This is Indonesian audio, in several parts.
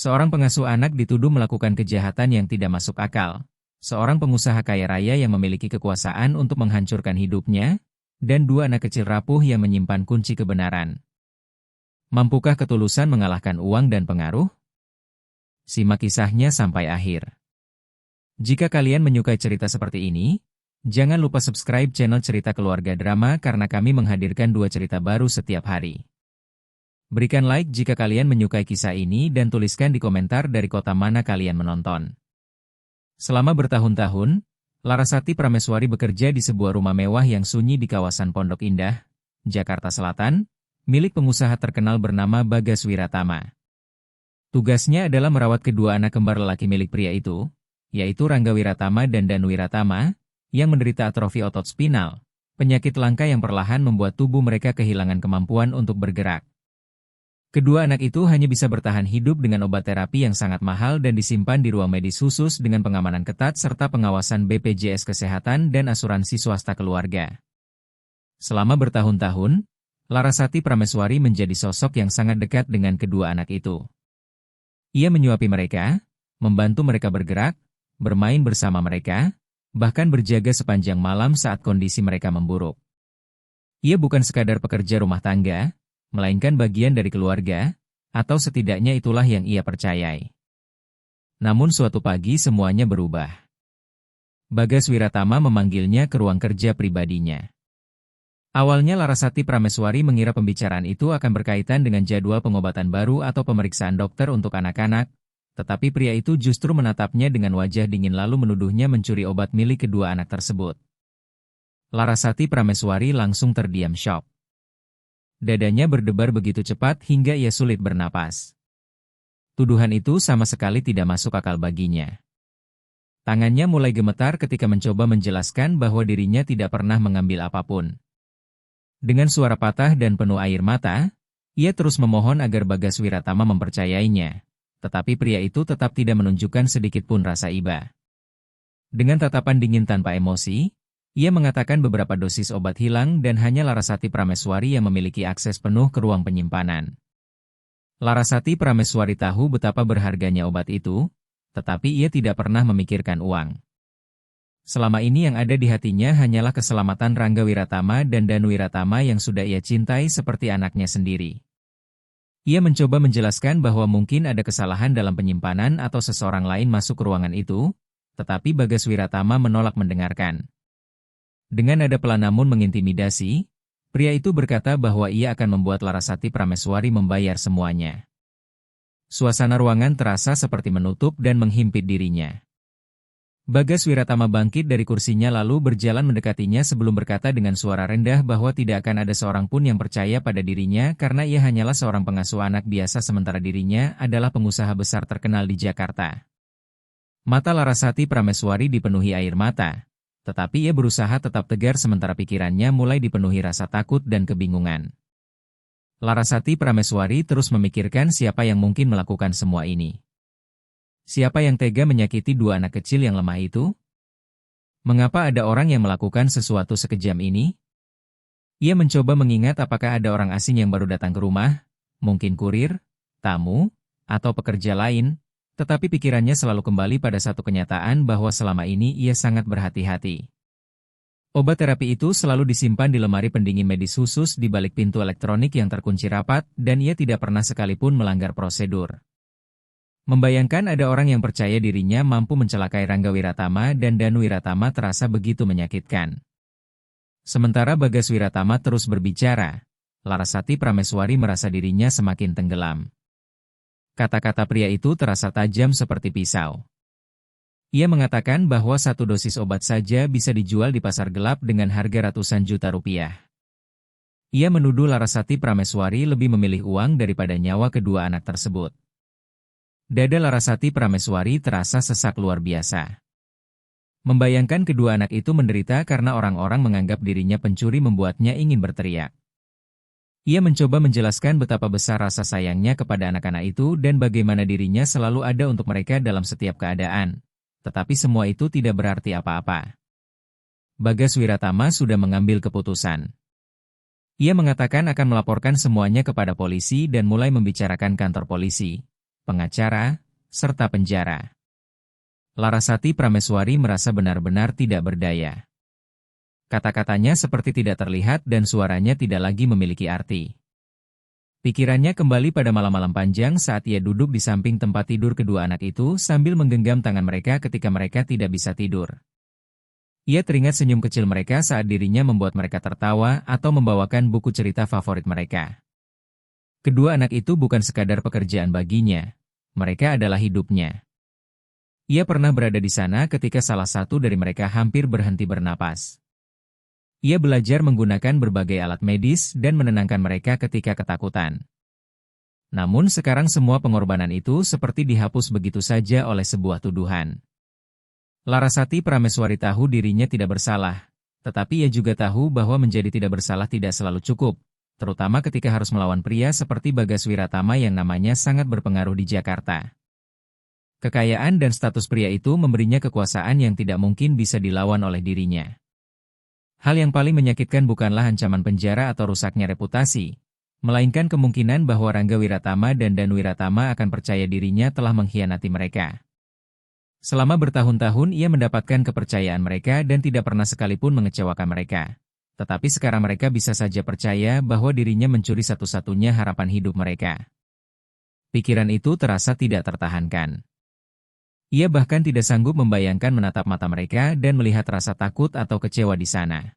Seorang pengasuh anak dituduh melakukan kejahatan yang tidak masuk akal. Seorang pengusaha kaya raya yang memiliki kekuasaan untuk menghancurkan hidupnya, dan dua anak kecil rapuh yang menyimpan kunci kebenaran. Mampukah ketulusan mengalahkan uang dan pengaruh? Simak kisahnya sampai akhir. Jika kalian menyukai cerita seperti ini, jangan lupa subscribe channel Cerita Keluarga Drama karena kami menghadirkan 2 cerita baru setiap hari. Berikan like jika kalian menyukai kisah ini dan tuliskan di komentar dari kota mana kalian menonton. Selama bertahun-tahun, Larasati Prameswari bekerja di sebuah rumah mewah yang sunyi di kawasan Pondok Indah, Jakarta Selatan, milik pengusaha terkenal bernama Bagas Wiratama. Tugasnya adalah merawat kedua anak kembar lelaki milik pria itu, yaitu Rangga Wiratama dan Danu Wiratama, yang menderita atrofi otot spinal, penyakit langka yang perlahan membuat tubuh mereka kehilangan kemampuan untuk bergerak. Kedua anak itu hanya bisa bertahan hidup dengan obat terapi yang sangat mahal dan disimpan di ruang medis khusus dengan pengamanan ketat serta pengawasan BPJS Kesehatan dan asuransi swasta keluarga. Selama bertahun-tahun, Larasati Prameswari menjadi sosok yang sangat dekat dengan kedua anak itu. Ia menyuapi mereka, membantu mereka bergerak, bermain bersama mereka, bahkan berjaga sepanjang malam saat kondisi mereka memburuk. Ia bukan sekadar pekerja rumah tangga, melainkan bagian dari keluarga, atau setidaknya itulah yang ia percayai. Namun suatu pagi semuanya berubah. Bagas Wiratama memanggilnya ke ruang kerja pribadinya. Awalnya Larasati Prameswari mengira pembicaraan itu akan berkaitan dengan jadwal pengobatan baru atau pemeriksaan dokter untuk anak-anak, tetapi pria itu justru menatapnya dengan wajah dingin lalu menuduhnya mencuri obat milik kedua anak tersebut. Larasati Prameswari langsung terdiam syok. Dadanya berdebar begitu cepat hingga ia sulit bernapas. Tuduhan itu sama sekali tidak masuk akal baginya. Tangannya mulai gemetar ketika mencoba menjelaskan bahwa dirinya tidak pernah mengambil apapun. Dengan suara patah dan penuh air mata, ia terus memohon agar Bagas Wiratama mempercayainya, tetapi pria itu tetap tidak menunjukkan sedikitpun rasa iba. Dengan tatapan dingin tanpa emosi, ia mengatakan beberapa dosis obat hilang dan hanya Larasati Prameswari yang memiliki akses penuh ke ruang penyimpanan. Larasati Prameswari tahu betapa berharganya obat itu, tetapi ia tidak pernah memikirkan uang. Selama ini yang ada di hatinya hanyalah keselamatan Rangga Wiratama dan Danu Wiratama yang sudah ia cintai seperti anaknya sendiri. Ia mencoba menjelaskan bahwa mungkin ada kesalahan dalam penyimpanan atau seseorang lain masuk ke ruangan itu, tetapi Bagas Wiratama menolak mendengarkan. Dengan nada pelan namun mengintimidasi, pria itu berkata bahwa ia akan membuat Larasati Prameswari membayar semuanya. Suasana ruangan terasa seperti menutup dan menghimpit dirinya. Bagas Wiratama bangkit dari kursinya lalu berjalan mendekatinya sebelum berkata dengan suara rendah bahwa tidak akan ada seorang pun yang percaya pada dirinya karena ia hanyalah seorang pengasuh anak biasa sementara dirinya adalah pengusaha besar terkenal di Jakarta. Mata Larasati Prameswari dipenuhi air mata, tetapi ia berusaha tetap tegar sementara pikirannya mulai dipenuhi rasa takut dan kebingungan. Larasati Prameswari terus memikirkan siapa yang mungkin melakukan semua ini. Siapa yang tega menyakiti dua anak kecil yang lemah itu? Mengapa ada orang yang melakukan sesuatu sekejam ini? Ia mencoba mengingat apakah ada orang asing yang baru datang ke rumah, mungkin kurir, tamu, atau pekerja lain, tetapi pikirannya selalu kembali pada satu kenyataan bahwa selama ini ia sangat berhati-hati. Obat terapi itu selalu disimpan di lemari pendingin medis khusus di balik pintu elektronik yang terkunci rapat dan ia tidak pernah sekalipun melanggar prosedur. Membayangkan ada orang yang percaya dirinya mampu mencelakai Rangga Wiratama dan Danu Wiratama terasa begitu menyakitkan. Sementara Bagas Wiratama terus berbicara, Larasati Prameswari merasa dirinya semakin tenggelam. Kata-kata pria itu terasa tajam seperti pisau. Ia mengatakan bahwa 1 dosis obat saja bisa dijual di pasar gelap dengan harga ratusan juta rupiah. Ia menuduh Larasati Prameswari lebih memilih uang daripada nyawa kedua anak tersebut. Dada Larasati Prameswari terasa sesak luar biasa. Membayangkan kedua anak itu menderita karena orang-orang menganggap dirinya pencuri membuatnya ingin berteriak. Ia mencoba menjelaskan betapa besar rasa sayangnya kepada anak-anak itu dan bagaimana dirinya selalu ada untuk mereka dalam setiap keadaan. Tetapi semua itu tidak berarti apa-apa. Bagas Wiratama sudah mengambil keputusan. Ia mengatakan akan melaporkan semuanya kepada polisi dan mulai membicarakan kantor polisi. pengacara, serta penjara. Larasati Prameswari merasa benar-benar tidak berdaya. Kata-katanya seperti tidak terlihat dan suaranya tidak lagi memiliki arti. Pikirannya kembali pada malam-malam panjang saat ia duduk di samping tempat tidur kedua anak itu sambil menggenggam tangan mereka ketika mereka tidak bisa tidur. Ia teringat senyum kecil mereka saat dirinya membuat mereka tertawa atau membawakan buku cerita favorit mereka. Kedua anak itu bukan sekadar pekerjaan baginya, mereka adalah hidupnya. Ia pernah berada di sana ketika salah satu dari mereka hampir berhenti bernapas. Ia belajar menggunakan berbagai alat medis dan menenangkan mereka ketika ketakutan. Namun sekarang semua pengorbanan itu seperti dihapus begitu saja oleh sebuah tuduhan. Larasati Prameswari tahu dirinya tidak bersalah, tetapi ia juga tahu bahwa menjadi tidak bersalah tidak selalu cukup, terutama ketika harus melawan pria seperti Bagas Wiratama yang namanya sangat berpengaruh di Jakarta. Kekayaan dan status pria itu memberinya kekuasaan yang tidak mungkin bisa dilawan oleh dirinya. Hal yang paling menyakitkan bukanlah ancaman penjara atau rusaknya reputasi, melainkan kemungkinan bahwa Rangga Wiratama dan Danu Wiratama akan percaya dirinya telah mengkhianati mereka. Selama bertahun-tahun ia mendapatkan kepercayaan mereka dan tidak pernah sekalipun mengecewakan mereka. Tetapi sekarang mereka bisa saja percaya bahwa dirinya mencuri satu-satunya harapan hidup mereka. Pikiran itu terasa tidak tertahankan. Ia bahkan tidak sanggup membayangkan menatap mata mereka dan melihat rasa takut atau kecewa di sana.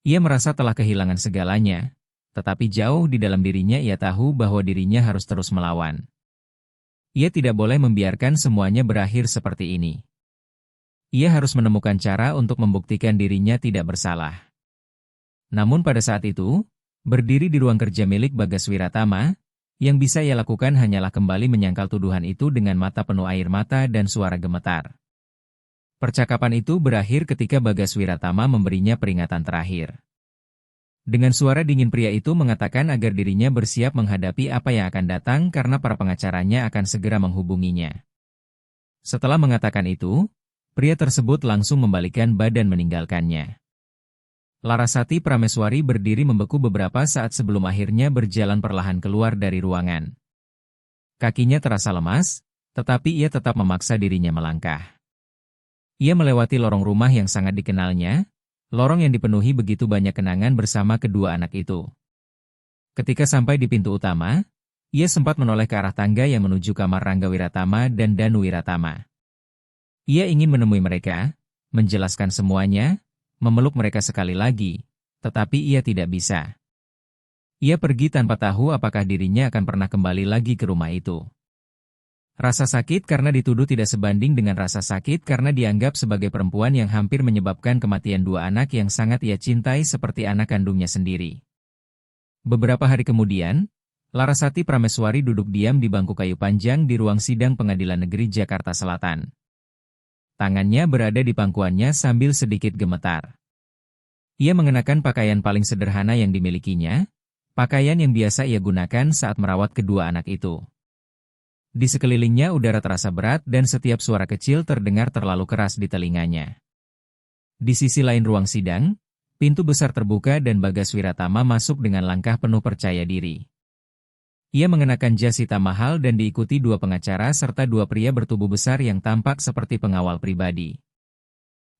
Ia merasa telah kehilangan segalanya, tetapi jauh di dalam dirinya ia tahu bahwa dirinya harus terus melawan. Ia tidak boleh membiarkan semuanya berakhir seperti ini. Ia harus menemukan cara untuk membuktikan dirinya tidak bersalah. Namun pada saat itu, berdiri di ruang kerja milik Bagas Wiratama, yang bisa ia lakukan hanyalah kembali menyangkal tuduhan itu dengan mata penuh air mata dan suara gemetar. Percakapan itu berakhir ketika Bagas Wiratama memberinya peringatan terakhir. Dengan suara dingin pria itu mengatakan agar dirinya bersiap menghadapi apa yang akan datang karena para pengacaranya akan segera menghubunginya. Setelah mengatakan itu, pria tersebut langsung membalikkan badan meninggalkannya. Larasati Prameswari berdiri membeku beberapa saat sebelum akhirnya berjalan perlahan keluar dari ruangan. Kakinya terasa lemas, tetapi ia tetap memaksa dirinya melangkah. Ia melewati lorong rumah yang sangat dikenalnya, lorong yang dipenuhi begitu banyak kenangan bersama kedua anak itu. Ketika sampai di pintu utama, ia sempat menoleh ke arah tangga yang menuju kamar Rangga Wiratama dan Danu Wiratama. Ia ingin menemui mereka, menjelaskan semuanya, memeluk mereka sekali lagi, tetapi ia tidak bisa. Ia pergi tanpa tahu apakah dirinya akan pernah kembali lagi ke rumah itu. Rasa sakit karena dituduh tidak sebanding dengan rasa sakit karena dianggap sebagai perempuan yang hampir menyebabkan kematian dua anak yang sangat ia cintai seperti anak kandungnya sendiri. Beberapa hari kemudian, Larasati Prameswari duduk diam di bangku kayu panjang di ruang sidang Pengadilan Negeri Jakarta Selatan. Tangannya berada di pangkuannya sambil sedikit gemetar. Ia mengenakan pakaian paling sederhana yang dimilikinya, pakaian yang biasa ia gunakan saat merawat kedua anak itu. Di sekelilingnya udara terasa berat dan setiap suara kecil terdengar terlalu keras di telinganya. Di sisi lain ruang sidang, pintu besar terbuka dan Bagas Wiratama masuk dengan langkah penuh percaya diri. Ia mengenakan jas hitam mahal dan diikuti dua pengacara serta dua pria bertubuh besar yang tampak seperti pengawal pribadi.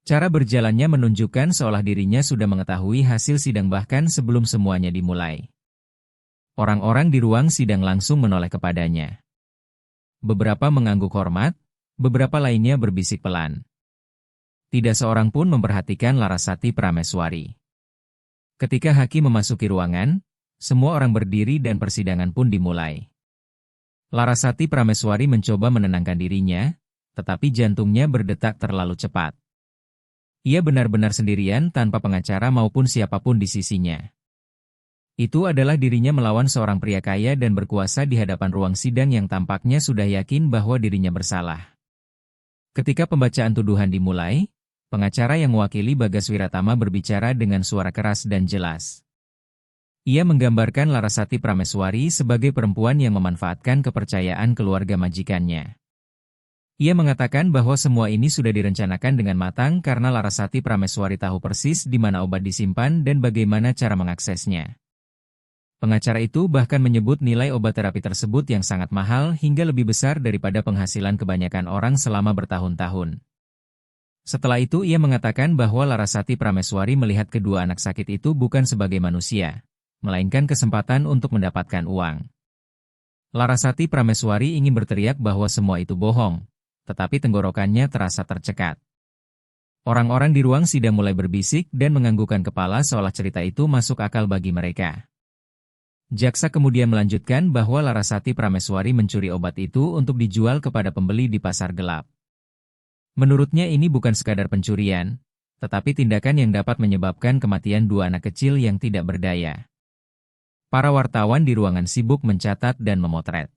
Cara berjalannya menunjukkan seolah dirinya sudah mengetahui hasil sidang bahkan sebelum semuanya dimulai. Orang-orang di ruang sidang langsung menoleh kepadanya. Beberapa mengangguk hormat, beberapa lainnya berbisik pelan. Tidak seorang pun memperhatikan Larasati Prameswari. Ketika hakim memasuki ruangan, semua orang berdiri dan persidangan pun dimulai. Larasati Prameswari mencoba menenangkan dirinya, tetapi jantungnya berdetak terlalu cepat. Ia benar-benar sendirian tanpa pengacara maupun siapapun di sisinya. Itu adalah dirinya melawan seorang pria kaya dan berkuasa di hadapan ruang sidang yang tampaknya sudah yakin bahwa dirinya bersalah. Ketika pembacaan tuduhan dimulai, pengacara yang mewakili Bagas Wiratama berbicara dengan suara keras dan jelas. Ia menggambarkan Larasati Prameswari sebagai perempuan yang memanfaatkan kepercayaan keluarga majikannya. Ia mengatakan bahwa semua ini sudah direncanakan dengan matang karena Larasati Prameswari tahu persis di mana obat disimpan dan bagaimana cara mengaksesnya. Pengacara itu bahkan menyebut nilai obat terapi tersebut yang sangat mahal hingga lebih besar daripada penghasilan kebanyakan orang selama bertahun-tahun. Setelah itu ia mengatakan bahwa Larasati Prameswari melihat kedua anak sakit itu bukan sebagai manusia, melainkan kesempatan untuk mendapatkan uang. Larasati Prameswari ingin berteriak bahwa semua itu bohong, tetapi tenggorokannya terasa tercekat. Orang-orang di ruang sidang mulai berbisik dan menganggukkan kepala seolah cerita itu masuk akal bagi mereka. Jaksa kemudian melanjutkan bahwa Larasati Prameswari mencuri obat itu untuk dijual kepada pembeli di pasar gelap. Menurutnya ini bukan sekadar pencurian, tetapi tindakan yang dapat menyebabkan kematian dua anak kecil yang tidak berdaya. Para wartawan di ruangan sibuk mencatat dan memotret.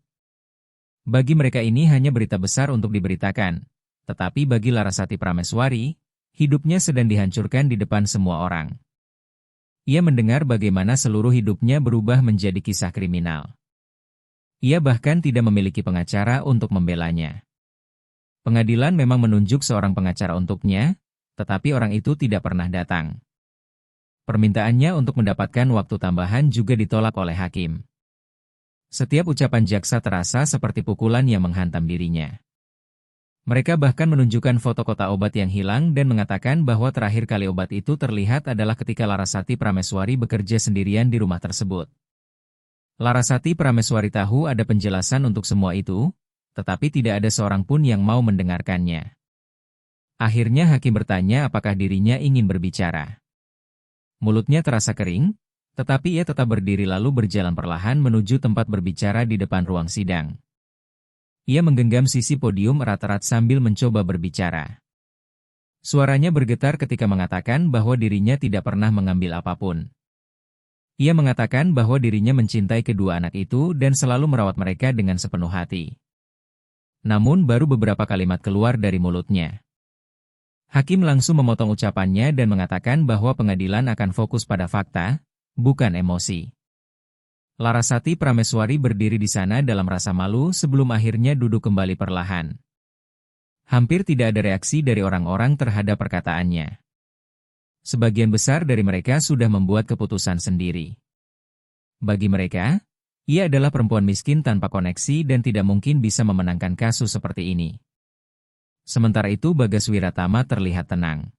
Bagi mereka ini hanya berita besar untuk diberitakan, tetapi bagi Larasati Prameswari, hidupnya sedang dihancurkan di depan semua orang. Ia mendengar bagaimana seluruh hidupnya berubah menjadi kisah kriminal. Ia bahkan tidak memiliki pengacara untuk membelanya. Pengadilan memang menunjuk seorang pengacara untuknya, tetapi orang itu tidak pernah datang. Permintaannya untuk mendapatkan waktu tambahan juga ditolak oleh hakim. Setiap ucapan jaksa terasa seperti pukulan yang menghantam dirinya. Mereka bahkan menunjukkan foto kotak obat yang hilang dan mengatakan bahwa terakhir kali obat itu terlihat adalah ketika Larasati Prameswari bekerja sendirian di rumah tersebut. Larasati Prameswari tahu ada penjelasan untuk semua itu, tetapi tidak ada seorang pun yang mau mendengarkannya. Akhirnya hakim bertanya apakah dirinya ingin berbicara. Mulutnya terasa kering, tetapi ia tetap berdiri lalu berjalan perlahan menuju tempat berbicara di depan ruang sidang. Ia menggenggam sisi podium erat-erat sambil mencoba berbicara. Suaranya bergetar ketika mengatakan bahwa dirinya tidak pernah mengambil apapun. Ia mengatakan bahwa dirinya mencintai kedua anak itu dan selalu merawat mereka dengan sepenuh hati. Namun baru beberapa kalimat keluar dari mulutnya. Hakim langsung memotong ucapannya dan mengatakan bahwa pengadilan akan fokus pada fakta, bukan emosi. Larasati Prameswari berdiri di sana dalam rasa malu sebelum akhirnya duduk kembali perlahan. Hampir tidak ada reaksi dari orang-orang terhadap perkataannya. Sebagian besar dari mereka sudah membuat keputusan sendiri. Bagi mereka, ia adalah perempuan miskin tanpa koneksi dan tidak mungkin bisa memenangkan kasus seperti ini. Sementara itu Bagas Wiratama terlihat tenang.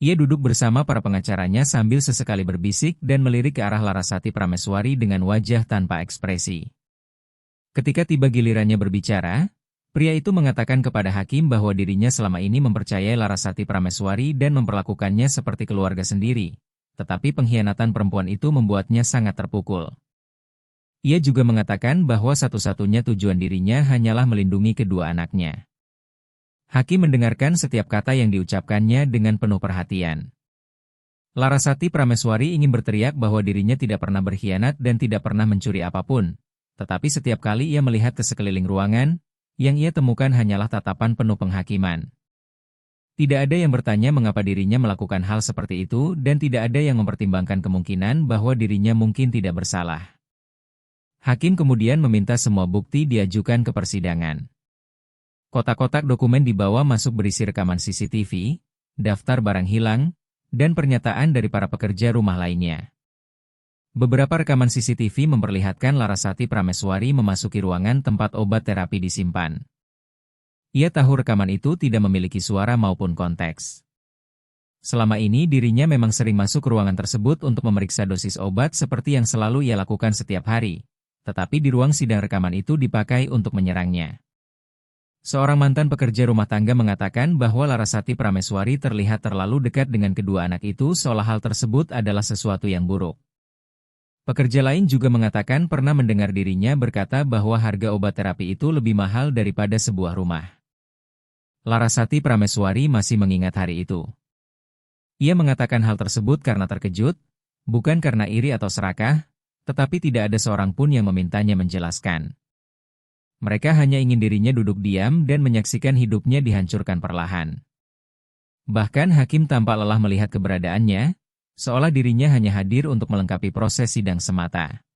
Ia duduk bersama para pengacaranya sambil sesekali berbisik dan melirik ke arah Larasati Prameswari dengan wajah tanpa ekspresi. Ketika tiba gilirannya berbicara, pria itu mengatakan kepada hakim bahwa dirinya selama ini mempercayai Larasati Prameswari dan memperlakukannya seperti keluarga sendiri, tetapi pengkhianatan perempuan itu membuatnya sangat terpukul. Ia juga mengatakan bahwa satu-satunya tujuan dirinya hanyalah melindungi kedua anaknya. Hakim mendengarkan setiap kata yang diucapkannya dengan penuh perhatian. Larasati Prameswari ingin berteriak bahwa dirinya tidak pernah berkhianat dan tidak pernah mencuri apapun, tetapi setiap kali ia melihat ke sekeliling ruangan, yang ia temukan hanyalah tatapan penuh penghakiman. Tidak ada yang bertanya mengapa dirinya melakukan hal seperti itu dan tidak ada yang mempertimbangkan kemungkinan bahwa dirinya mungkin tidak bersalah. Hakim kemudian meminta semua bukti diajukan ke persidangan. Kotak-kotak dokumen dibawa masuk berisi rekaman CCTV, daftar barang hilang, dan pernyataan dari para pekerja rumah lainnya. Beberapa rekaman CCTV memperlihatkan Larasati Prameswari memasuki ruangan tempat obat terapi disimpan. Ia tahu rekaman itu tidak memiliki suara maupun konteks. Selama ini dirinya memang sering masuk ke ruangan tersebut untuk memeriksa dosis obat seperti yang selalu ia lakukan setiap hari, tetapi di ruang sidang rekaman itu dipakai untuk menyerangnya. Seorang mantan pekerja rumah tangga mengatakan bahwa Larasati Prameswari terlihat terlalu dekat dengan kedua anak itu seolah hal tersebut adalah sesuatu yang buruk. Pekerja lain juga mengatakan pernah mendengar dirinya berkata bahwa harga obat terapi itu lebih mahal daripada sebuah rumah. Larasati Prameswari masih mengingat hari itu. Ia mengatakan hal tersebut karena terkejut, bukan karena iri atau serakah, tetapi tidak ada seorang pun yang memintanya menjelaskan. Mereka hanya ingin dirinya duduk diam dan menyaksikan hidupnya dihancurkan perlahan. Bahkan hakim tampak lelah melihat keberadaannya, seolah dirinya hanya hadir untuk melengkapi proses sidang semata.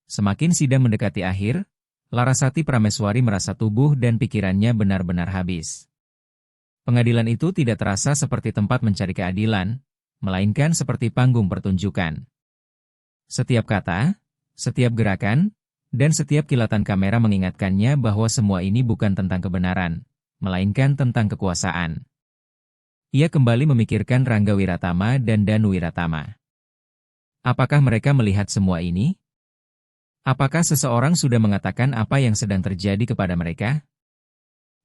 Semakin sidang mendekati akhir, Larasati Prameswari merasa tubuh dan pikirannya benar-benar habis. Pengadilan itu tidak terasa seperti tempat mencari keadilan, melainkan seperti panggung pertunjukan. Setiap kata, setiap gerakan, dan setiap kilatan kamera mengingatkannya bahwa semua ini bukan tentang kebenaran, melainkan tentang kekuasaan. Ia kembali memikirkan Rangga Wiratama dan Danu Wiratama. Apakah mereka melihat semua ini? Apakah seseorang sudah mengatakan apa yang sedang terjadi kepada mereka?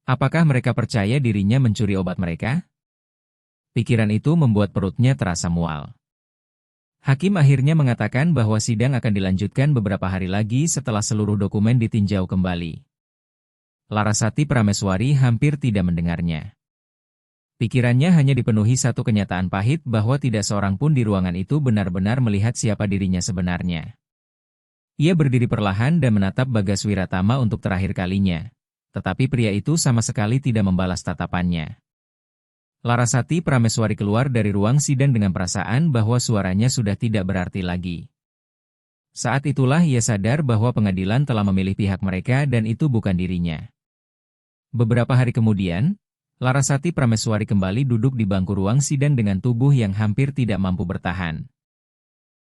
Apakah mereka percaya dirinya mencuri obat mereka? Pikiran itu membuat perutnya terasa mual. Hakim akhirnya mengatakan bahwa sidang akan dilanjutkan beberapa hari lagi setelah seluruh dokumen ditinjau kembali. Larasati Prameswari hampir tidak mendengarnya. Pikirannya hanya dipenuhi satu kenyataan pahit bahwa tidak seorang pun di ruangan itu benar-benar melihat siapa dirinya sebenarnya. Ia berdiri perlahan dan menatap Bagas Wiratama untuk terakhir kalinya. Tetapi pria itu sama sekali tidak membalas tatapannya. Larasati Prameswari keluar dari ruang sidang dengan perasaan bahwa suaranya sudah tidak berarti lagi. Saat itulah ia sadar bahwa pengadilan telah memilih pihak mereka dan itu bukan dirinya. Beberapa hari kemudian, Larasati Prameswari kembali duduk di bangku ruang sidang dengan tubuh yang hampir tidak mampu bertahan.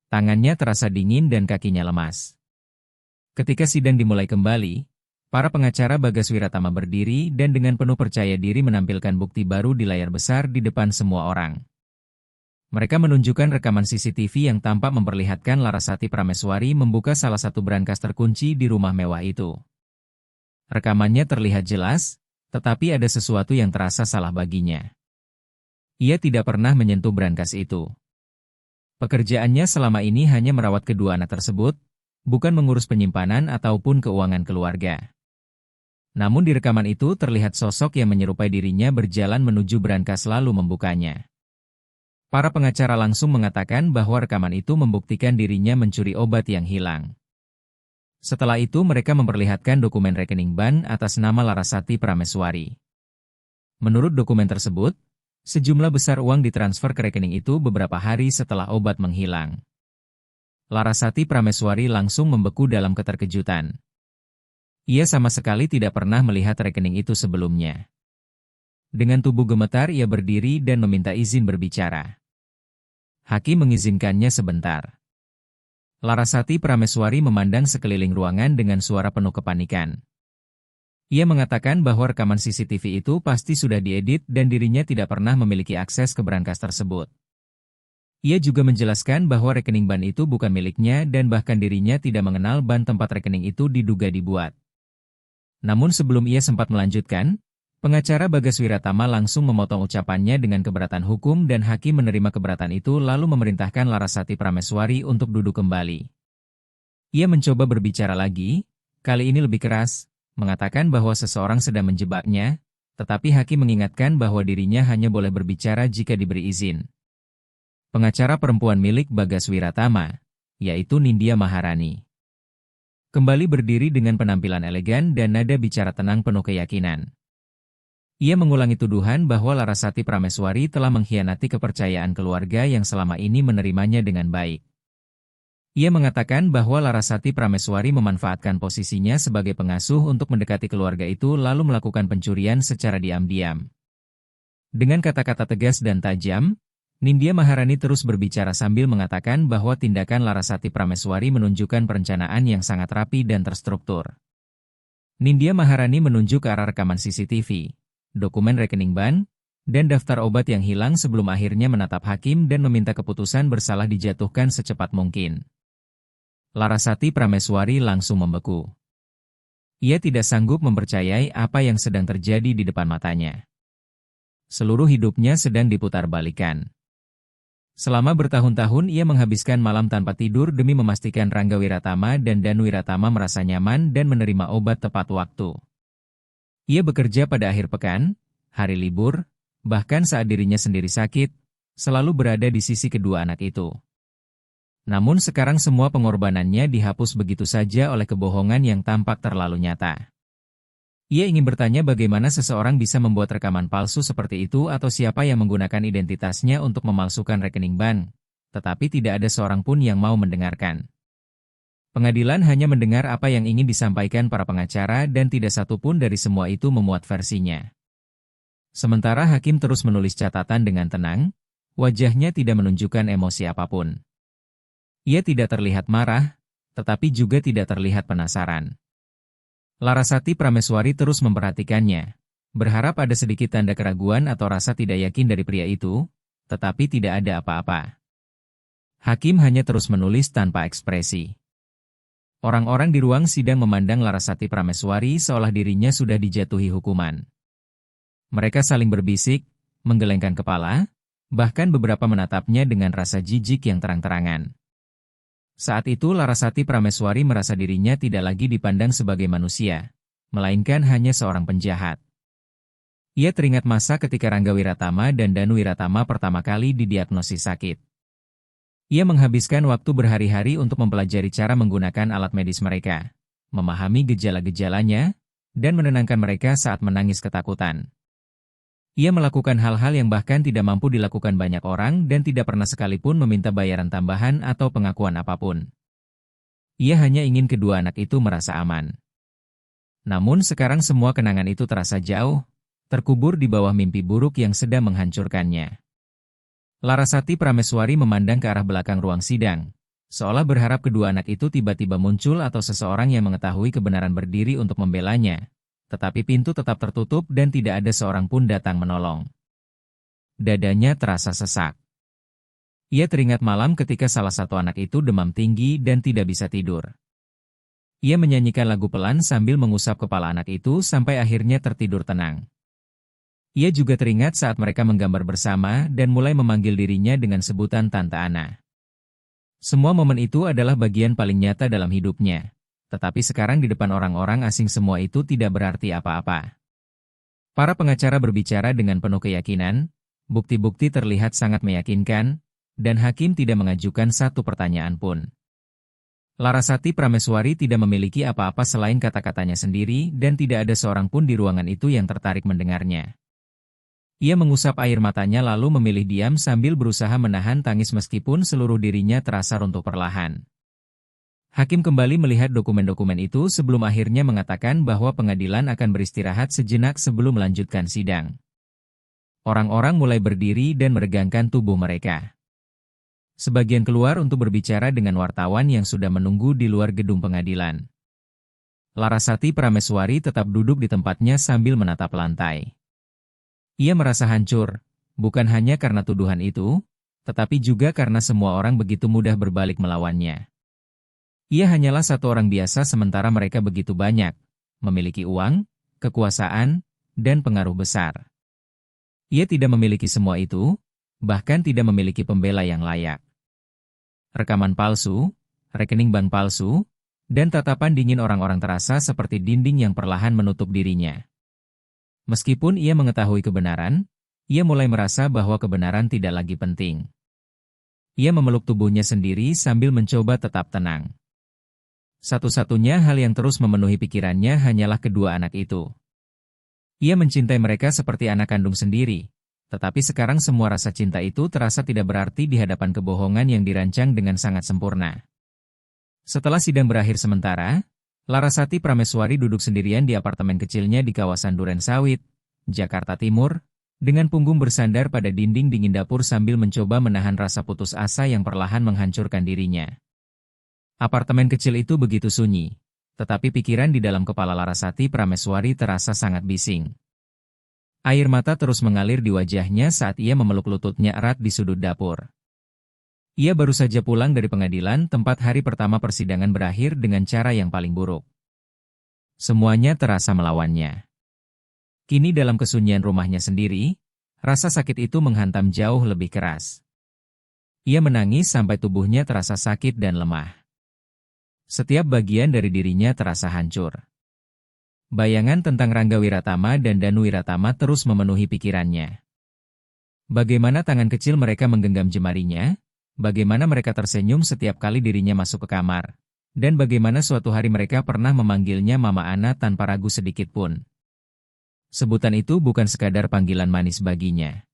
Tangannya terasa dingin dan kakinya lemas. Ketika sidang dimulai kembali, para pengacara Bagas Wiratama berdiri dan dengan penuh percaya diri menampilkan bukti baru di layar besar di depan semua orang. Mereka menunjukkan rekaman CCTV yang tampak memperlihatkan Larasati Prameswari membuka salah satu brankas terkunci di rumah mewah itu. Rekamannya terlihat jelas, tetapi ada sesuatu yang terasa salah baginya. Ia tidak pernah menyentuh brankas itu. Pekerjaannya selama ini hanya merawat kedua anak tersebut, bukan mengurus penyimpanan ataupun keuangan keluarga. Namun di rekaman itu terlihat sosok yang menyerupai dirinya berjalan menuju brankas lalu membukanya. Para pengacara langsung mengatakan bahwa rekaman itu membuktikan dirinya mencuri obat yang hilang. Setelah itu mereka memperlihatkan dokumen rekening bank atas nama Larasati Prameswari. Menurut dokumen tersebut, sejumlah besar uang ditransfer ke rekening itu beberapa hari setelah obat menghilang. Larasati Prameswari langsung membeku dalam keterkejutan. Ia sama sekali tidak pernah melihat rekening itu sebelumnya. Dengan tubuh gemetar ia berdiri dan meminta izin berbicara. Hakim mengizinkannya sebentar. Larasati Prameswari memandang sekeliling ruangan dengan suara penuh kepanikan. Ia mengatakan bahwa rekaman CCTV itu pasti sudah diedit dan dirinya tidak pernah memiliki akses ke brankas tersebut. Ia juga menjelaskan bahwa rekening ban itu bukan miliknya dan bahkan dirinya tidak mengenal ban tempat rekening itu diduga dibuat. Namun sebelum ia sempat melanjutkan, pengacara Bagas Wiratama langsung memotong ucapannya dengan keberatan hukum dan hakim menerima keberatan itu lalu memerintahkan Larasati Prameswari untuk duduk kembali. Ia mencoba berbicara lagi, kali ini lebih keras, mengatakan bahwa seseorang sedang menjebaknya, tetapi hakim mengingatkan bahwa dirinya hanya boleh berbicara jika diberi izin. Pengacara perempuan milik Bagas Wiratama, yaitu Nindya Maharani, kembali berdiri dengan penampilan elegan dan nada bicara tenang penuh keyakinan. Ia mengulangi tuduhan bahwa Larasati Prameswari telah mengkhianati kepercayaan keluarga yang selama ini menerimanya dengan baik. Ia mengatakan bahwa Larasati Prameswari memanfaatkan posisinya sebagai pengasuh untuk mendekati keluarga itu lalu melakukan pencurian secara diam-diam. Dengan kata-kata tegas dan tajam, Nindya Maharani terus berbicara sambil mengatakan bahwa tindakan Larasati Prameswari menunjukkan perencanaan yang sangat rapi dan terstruktur. Nindya Maharani menunjuk ke arah rekaman CCTV, dokumen rekening bank, dan daftar obat yang hilang sebelum akhirnya menatap hakim dan meminta keputusan bersalah dijatuhkan secepat mungkin. Larasati Prameswari langsung membeku. Ia tidak sanggup mempercayai apa yang sedang terjadi di depan matanya. Seluruh hidupnya sedang diputar-balikan. Selama bertahun-tahun ia menghabiskan malam tanpa tidur demi memastikan Rangga Wiratama dan Danu Wiratama merasa nyaman dan menerima obat tepat waktu. Ia bekerja pada akhir pekan, hari libur, bahkan saat dirinya sendiri sakit, selalu berada di sisi kedua anak itu. Namun sekarang semua pengorbanannya dihapus begitu saja oleh kebohongan yang tampak terlalu nyata. Ia ingin bertanya bagaimana seseorang bisa membuat rekaman palsu seperti itu atau siapa yang menggunakan identitasnya untuk memalsukan rekening bank, tetapi tidak ada seorang pun yang mau mendengarkan. Pengadilan hanya mendengar apa yang ingin disampaikan para pengacara dan tidak satu pun dari semua itu memuat versinya. Sementara hakim terus menulis catatan dengan tenang, wajahnya tidak menunjukkan emosi apapun. Ia tidak terlihat marah, tetapi juga tidak terlihat penasaran. Larasati Prameswari terus memperhatikannya, berharap ada sedikit tanda keraguan atau rasa tidak yakin dari pria itu, tetapi tidak ada apa-apa. Hakim hanya terus menulis tanpa ekspresi. Orang-orang di ruang sidang memandang Larasati Prameswari seolah dirinya sudah dijatuhi hukuman. Mereka saling berbisik, menggelengkan kepala, bahkan beberapa menatapnya dengan rasa jijik yang terang-terangan. Saat itu Larasati Prameswari merasa dirinya tidak lagi dipandang sebagai manusia, melainkan hanya seorang penjahat. Ia teringat masa ketika Rangga Wiratama dan Danu Wiratama pertama kali didiagnosis sakit. Ia menghabiskan waktu berhari-hari untuk mempelajari cara menggunakan alat medis mereka, memahami gejala-gejalanya, dan menenangkan mereka saat menangis ketakutan. Ia melakukan hal-hal yang bahkan tidak mampu dilakukan banyak orang dan tidak pernah sekalipun meminta bayaran tambahan atau pengakuan apapun. Ia hanya ingin kedua anak itu merasa aman. Namun sekarang semua kenangan itu terasa jauh, terkubur di bawah mimpi buruk yang sedang menghancurkannya. Larasati Prameswari memandang ke arah belakang ruang sidang, seolah berharap kedua anak itu tiba-tiba muncul atau seseorang yang mengetahui kebenaran berdiri untuk membelanya, tetapi pintu tetap tertutup dan tidak ada seorang pun datang menolong. Dadanya terasa sesak. Ia teringat malam ketika salah satu anak itu demam tinggi dan tidak bisa tidur. Ia menyanyikan lagu pelan sambil mengusap kepala anak itu sampai akhirnya tertidur tenang. Ia juga teringat saat mereka menggambar bersama dan mulai memanggil dirinya dengan sebutan Tante Ana. Semua momen itu adalah bagian paling nyata dalam hidupnya. Tetapi sekarang di depan orang-orang asing semua itu tidak berarti apa-apa. Para pengacara berbicara dengan penuh keyakinan, bukti-bukti terlihat sangat meyakinkan, dan hakim tidak mengajukan satu pertanyaan pun. Larasati Prameswari tidak memiliki apa-apa selain kata-katanya sendiri dan tidak ada seorang pun di ruangan itu yang tertarik mendengarnya. Ia mengusap air matanya lalu memilih diam sambil berusaha menahan tangis meskipun seluruh dirinya terasa runtuh perlahan. Hakim kembali melihat dokumen-dokumen itu sebelum akhirnya mengatakan bahwa pengadilan akan beristirahat sejenak sebelum melanjutkan sidang. Orang-orang mulai berdiri dan meregangkan tubuh mereka. Sebagian keluar untuk berbicara dengan wartawan yang sudah menunggu di luar gedung pengadilan. Larasati Prameswari tetap duduk di tempatnya sambil menatap lantai. Ia merasa hancur, bukan hanya karena tuduhan itu, tetapi juga karena semua orang begitu mudah berbalik melawannya. Ia hanyalah satu orang biasa sementara mereka begitu banyak, memiliki uang, kekuasaan, dan pengaruh besar. Ia tidak memiliki semua itu, bahkan tidak memiliki pembela yang layak. Rekaman palsu, rekening bank palsu, dan tatapan dingin orang-orang terasa seperti dinding yang perlahan menutup dirinya. Meskipun ia mengetahui kebenaran, ia mulai merasa bahwa kebenaran tidak lagi penting. Ia memeluk tubuhnya sendiri sambil mencoba tetap tenang. Satu-satunya hal yang terus memenuhi pikirannya hanyalah kedua anak itu. Ia mencintai mereka seperti anak kandung sendiri, tetapi sekarang semua rasa cinta itu terasa tidak berarti di hadapan kebohongan yang dirancang dengan sangat sempurna. Setelah sidang berakhir sementara, Larasati Prameswari duduk sendirian di apartemen kecilnya di kawasan Duren Sawit, Jakarta Timur, dengan punggung bersandar pada dinding dingin dapur sambil mencoba menahan rasa putus asa yang perlahan menghancurkan dirinya. Apartemen kecil itu begitu sunyi, tetapi pikiran di dalam kepala Larasati Prameswari terasa sangat bising. Air mata terus mengalir di wajahnya saat ia memeluk lututnya erat di sudut dapur. Ia baru saja pulang dari pengadilan tempat hari pertama persidangan berakhir dengan cara yang paling buruk. Semuanya terasa melawannya. Kini dalam kesunyian rumahnya sendiri, rasa sakit itu menghantam jauh lebih keras. Ia menangis sampai tubuhnya terasa sakit dan lemah. Setiap bagian dari dirinya terasa hancur. Bayangan tentang Rangga Wiratama dan Danu Wiratama terus memenuhi pikirannya. Bagaimana tangan kecil mereka menggenggam jemarinya? Bagaimana mereka tersenyum setiap kali dirinya masuk ke kamar, dan bagaimana suatu hari mereka pernah memanggilnya Mama Ana tanpa ragu sedikit pun. Sebutan itu bukan sekadar panggilan manis baginya.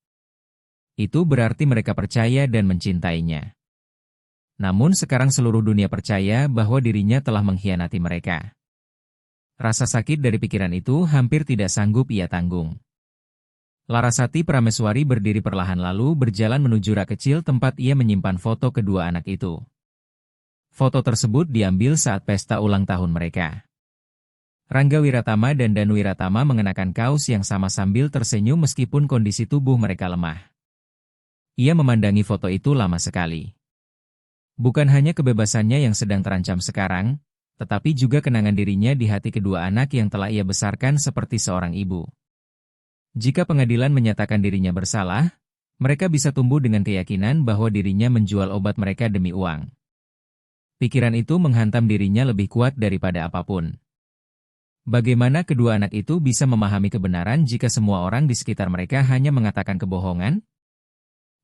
Itu berarti mereka percaya dan mencintainya. Namun sekarang seluruh dunia percaya bahwa dirinya telah mengkhianati mereka. Rasa sakit dari pikiran itu hampir tidak sanggup ia tanggung. Larasati Prameswari berdiri perlahan lalu berjalan menuju rak kecil tempat ia menyimpan foto kedua anak itu. Foto tersebut diambil saat pesta ulang tahun mereka. Rangga Wiratama dan Danu Wiratama mengenakan kaos yang sama sambil tersenyum meskipun kondisi tubuh mereka lemah. Ia memandangi foto itu lama sekali. Bukan hanya kebebasannya yang sedang terancam sekarang, tetapi juga kenangan dirinya di hati kedua anak yang telah ia besarkan seperti seorang ibu. Jika pengadilan menyatakan dirinya bersalah, mereka bisa tumbuh dengan keyakinan bahwa dirinya menjual obat mereka demi uang. Pikiran itu menghantam dirinya lebih kuat daripada apapun. Bagaimana kedua anak itu bisa memahami kebenaran jika semua orang di sekitar mereka hanya mengatakan kebohongan?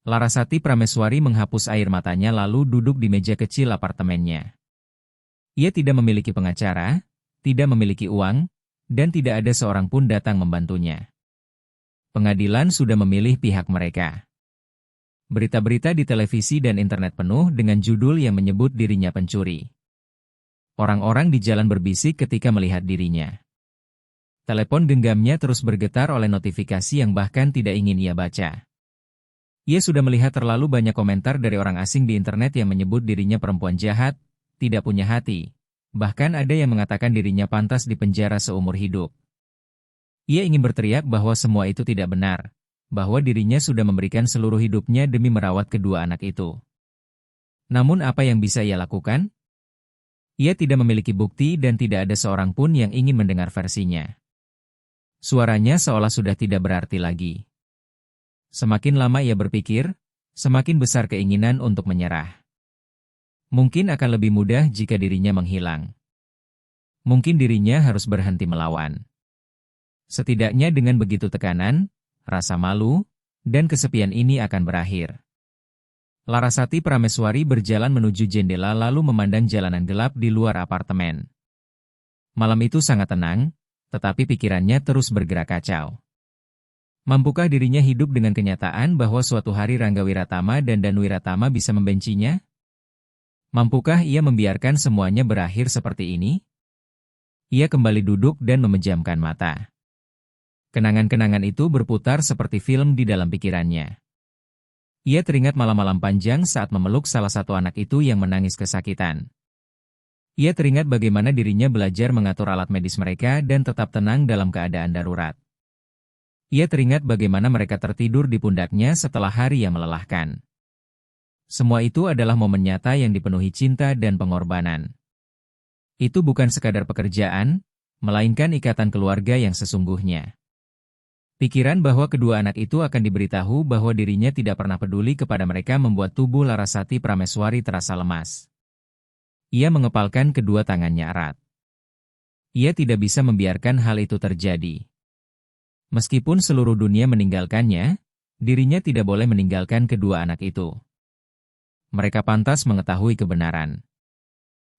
Larasati Prameswari menghapus air matanya lalu duduk di meja kecil apartemennya. Ia tidak memiliki pengacara, tidak memiliki uang, dan tidak ada seorang pun datang membantunya. Pengadilan sudah memilih pihak mereka. Berita-berita di televisi dan internet penuh dengan judul yang menyebut dirinya pencuri. Orang-orang di jalan berbisik ketika melihat dirinya. Telepon genggamnya terus bergetar oleh notifikasi yang bahkan tidak ingin ia baca. Ia sudah melihat terlalu banyak komentar dari orang asing di internet yang menyebut dirinya perempuan jahat, tidak punya hati. Bahkan ada yang mengatakan dirinya pantas dipenjara seumur hidup. Ia ingin berteriak bahwa semua itu tidak benar, bahwa dirinya sudah memberikan seluruh hidupnya demi merawat kedua anak itu. Namun apa yang bisa ia lakukan? Ia tidak memiliki bukti dan tidak ada seorang pun yang ingin mendengar versinya. Suaranya seolah sudah tidak berarti lagi. Semakin lama ia berpikir, semakin besar keinginan untuk menyerah. Mungkin akan lebih mudah jika dirinya menghilang. Mungkin dirinya harus berhenti melawan. Setidaknya dengan begitu tekanan, rasa malu, dan kesepian ini akan berakhir. Larasati Prameswari berjalan menuju jendela lalu memandang jalanan gelap di luar apartemen. Malam itu sangat tenang, tetapi pikirannya terus bergerak kacau. Mampukah dirinya hidup dengan kenyataan bahwa suatu hari Rangga Wiratama dan Danu Wiratama bisa membencinya? Mampukah ia membiarkan semuanya berakhir seperti ini? Ia kembali duduk dan memejamkan mata. Kenangan-kenangan itu berputar seperti film di dalam pikirannya. Ia teringat malam-malam panjang saat memeluk salah satu anak itu yang menangis kesakitan. Ia teringat bagaimana dirinya belajar mengatur alat medis mereka dan tetap tenang dalam keadaan darurat. Ia teringat bagaimana mereka tertidur di pundaknya setelah hari yang melelahkan. Semua itu adalah momen nyata yang dipenuhi cinta dan pengorbanan. Itu bukan sekadar pekerjaan, melainkan ikatan keluarga yang sesungguhnya. Pikiran bahwa kedua anak itu akan diberitahu bahwa dirinya tidak pernah peduli kepada mereka membuat tubuh Larasati Prameswari terasa lemas. Ia mengepalkan kedua tangannya erat. Ia tidak bisa membiarkan hal itu terjadi. Meskipun seluruh dunia meninggalkannya, dirinya tidak boleh meninggalkan kedua anak itu. Mereka pantas mengetahui kebenaran.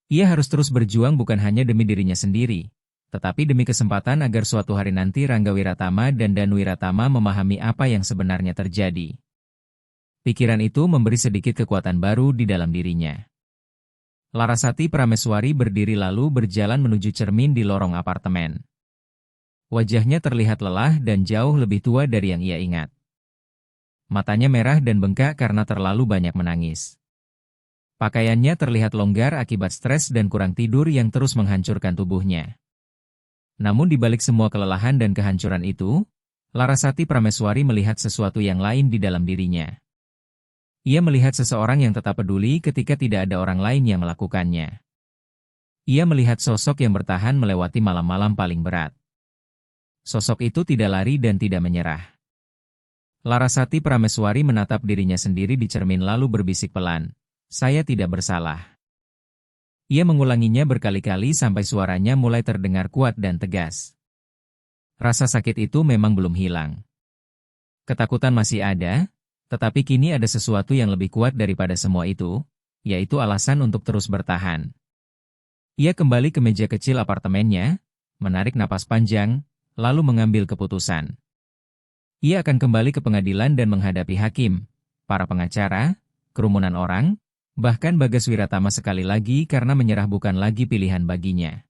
Ia harus terus berjuang bukan hanya demi dirinya sendiri, tetapi demi kesempatan agar suatu hari nanti Rangga Wiratama dan Danu Wiratama memahami apa yang sebenarnya terjadi. Pikiran itu memberi sedikit kekuatan baru di dalam dirinya. Larasati Prameswari berdiri lalu berjalan menuju cermin di lorong apartemen. Wajahnya terlihat lelah dan jauh lebih tua dari yang ia ingat. Matanya merah dan bengkak karena terlalu banyak menangis. Pakaiannya terlihat longgar akibat stres dan kurang tidur yang terus menghancurkan tubuhnya. Namun di balik semua kelelahan dan kehancuran itu, Larasati Prameswari melihat sesuatu yang lain di dalam dirinya. Ia melihat seseorang yang tetap peduli ketika tidak ada orang lain yang melakukannya. Ia melihat sosok yang bertahan melewati malam-malam paling berat. Sosok itu tidak lari dan tidak menyerah. Larasati Prameswari menatap dirinya sendiri di cermin lalu berbisik pelan, "Saya tidak bersalah." Ia mengulanginya berkali-kali sampai suaranya mulai terdengar kuat dan tegas. Rasa sakit itu memang belum hilang. Ketakutan masih ada, tetapi kini ada sesuatu yang lebih kuat daripada semua itu, yaitu alasan untuk terus bertahan. Ia kembali ke meja kecil apartemennya, menarik napas panjang, lalu mengambil keputusan. Ia akan kembali ke pengadilan dan menghadapi hakim, para pengacara, kerumunan orang, bahkan Bagas Wiratama sekali lagi karena menyerah bukan lagi pilihan baginya.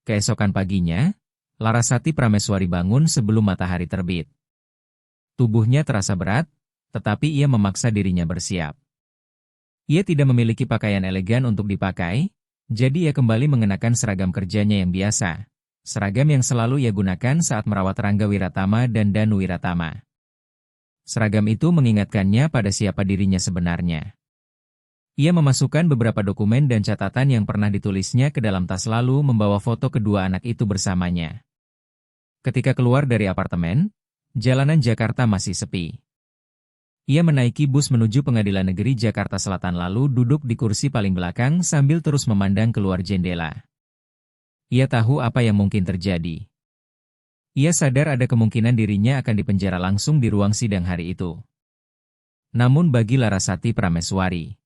Keesokan paginya, Larasati Prameswari bangun sebelum matahari terbit. Tubuhnya terasa berat, tetapi ia memaksa dirinya bersiap. Ia tidak memiliki pakaian elegan untuk dipakai, jadi ia kembali mengenakan seragam kerjanya yang biasa. Seragam yang selalu ia gunakan saat merawat Rangga Wiratama dan Danu Wiratama. Seragam itu mengingatkannya pada siapa dirinya sebenarnya. Ia memasukkan beberapa dokumen dan catatan yang pernah ditulisnya ke dalam tas lalu membawa foto kedua anak itu bersamanya. Ketika keluar dari apartemen, jalanan Jakarta masih sepi. Ia menaiki bus menuju Pengadilan Negeri Jakarta Selatan lalu duduk di kursi paling belakang sambil terus memandang keluar jendela. Ia tahu apa yang mungkin terjadi. Ia sadar ada kemungkinan dirinya akan dipenjara langsung di ruang sidang hari itu. Namun bagi Larasati Prameswari,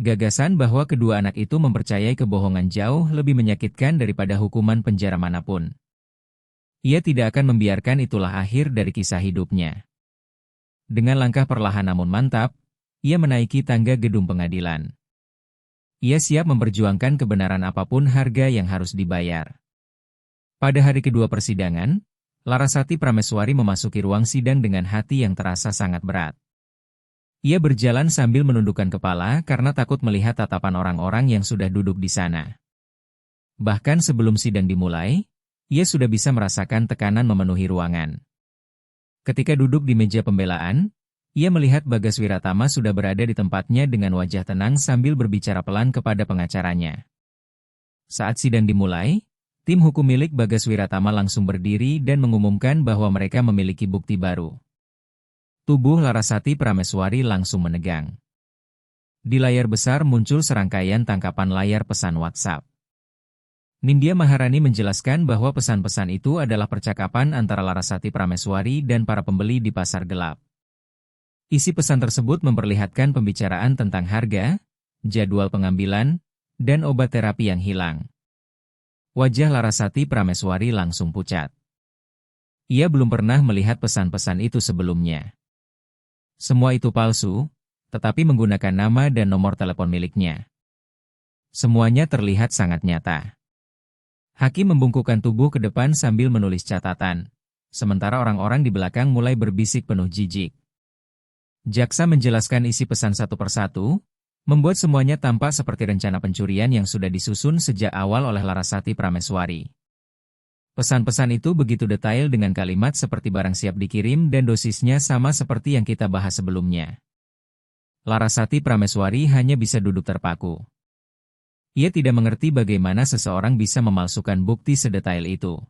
gagasan bahwa kedua anak itu mempercayai kebohongan jauh lebih menyakitkan daripada hukuman penjara manapun. Ia tidak akan membiarkan itulah akhir dari kisah hidupnya. Dengan langkah perlahan namun mantap, ia menaiki tangga gedung pengadilan. Ia siap memperjuangkan kebenaran apapun harga yang harus dibayar. Pada hari kedua persidangan, Larasati Prameswari memasuki ruang sidang dengan hati yang terasa sangat berat. Ia berjalan sambil menundukkan kepala karena takut melihat tatapan orang-orang yang sudah duduk di sana. Bahkan sebelum sidang dimulai, ia sudah bisa merasakan tekanan memenuhi ruangan. Ketika duduk di meja pembelaan, ia melihat Bagas Wiratama sudah berada di tempatnya dengan wajah tenang sambil berbicara pelan kepada pengacaranya. Saat sidang dimulai, tim hukum milik Bagas Wiratama langsung berdiri dan mengumumkan bahwa mereka memiliki bukti baru. Tubuh Larasati Prameswari langsung menegang. Di layar besar muncul serangkaian tangkapan layar pesan WhatsApp. Nindya Maharani menjelaskan bahwa pesan-pesan itu adalah percakapan antara Larasati Prameswari dan para pembeli di pasar gelap. Isi pesan tersebut memperlihatkan pembicaraan tentang harga, jadwal pengambilan, dan obat terapi yang hilang. Wajah Larasati Prameswari langsung pucat. Ia belum pernah melihat pesan-pesan itu sebelumnya. Semua itu palsu, tetapi menggunakan nama dan nomor telepon miliknya. Semuanya terlihat sangat nyata. Hakim membungkukkan tubuh ke depan sambil menulis catatan, sementara orang-orang di belakang mulai berbisik penuh jijik. Jaksa menjelaskan isi pesan satu persatu, membuat semuanya tampak seperti rencana pencurian yang sudah disusun sejak awal oleh Larasati Prameswari. Pesan-pesan itu begitu detail dengan kalimat seperti barang siap dikirim dan dosisnya sama seperti yang kita bahas sebelumnya. Larasati Prameswari hanya bisa duduk terpaku. Ia tidak mengerti bagaimana seseorang bisa memalsukan bukti sedetail itu.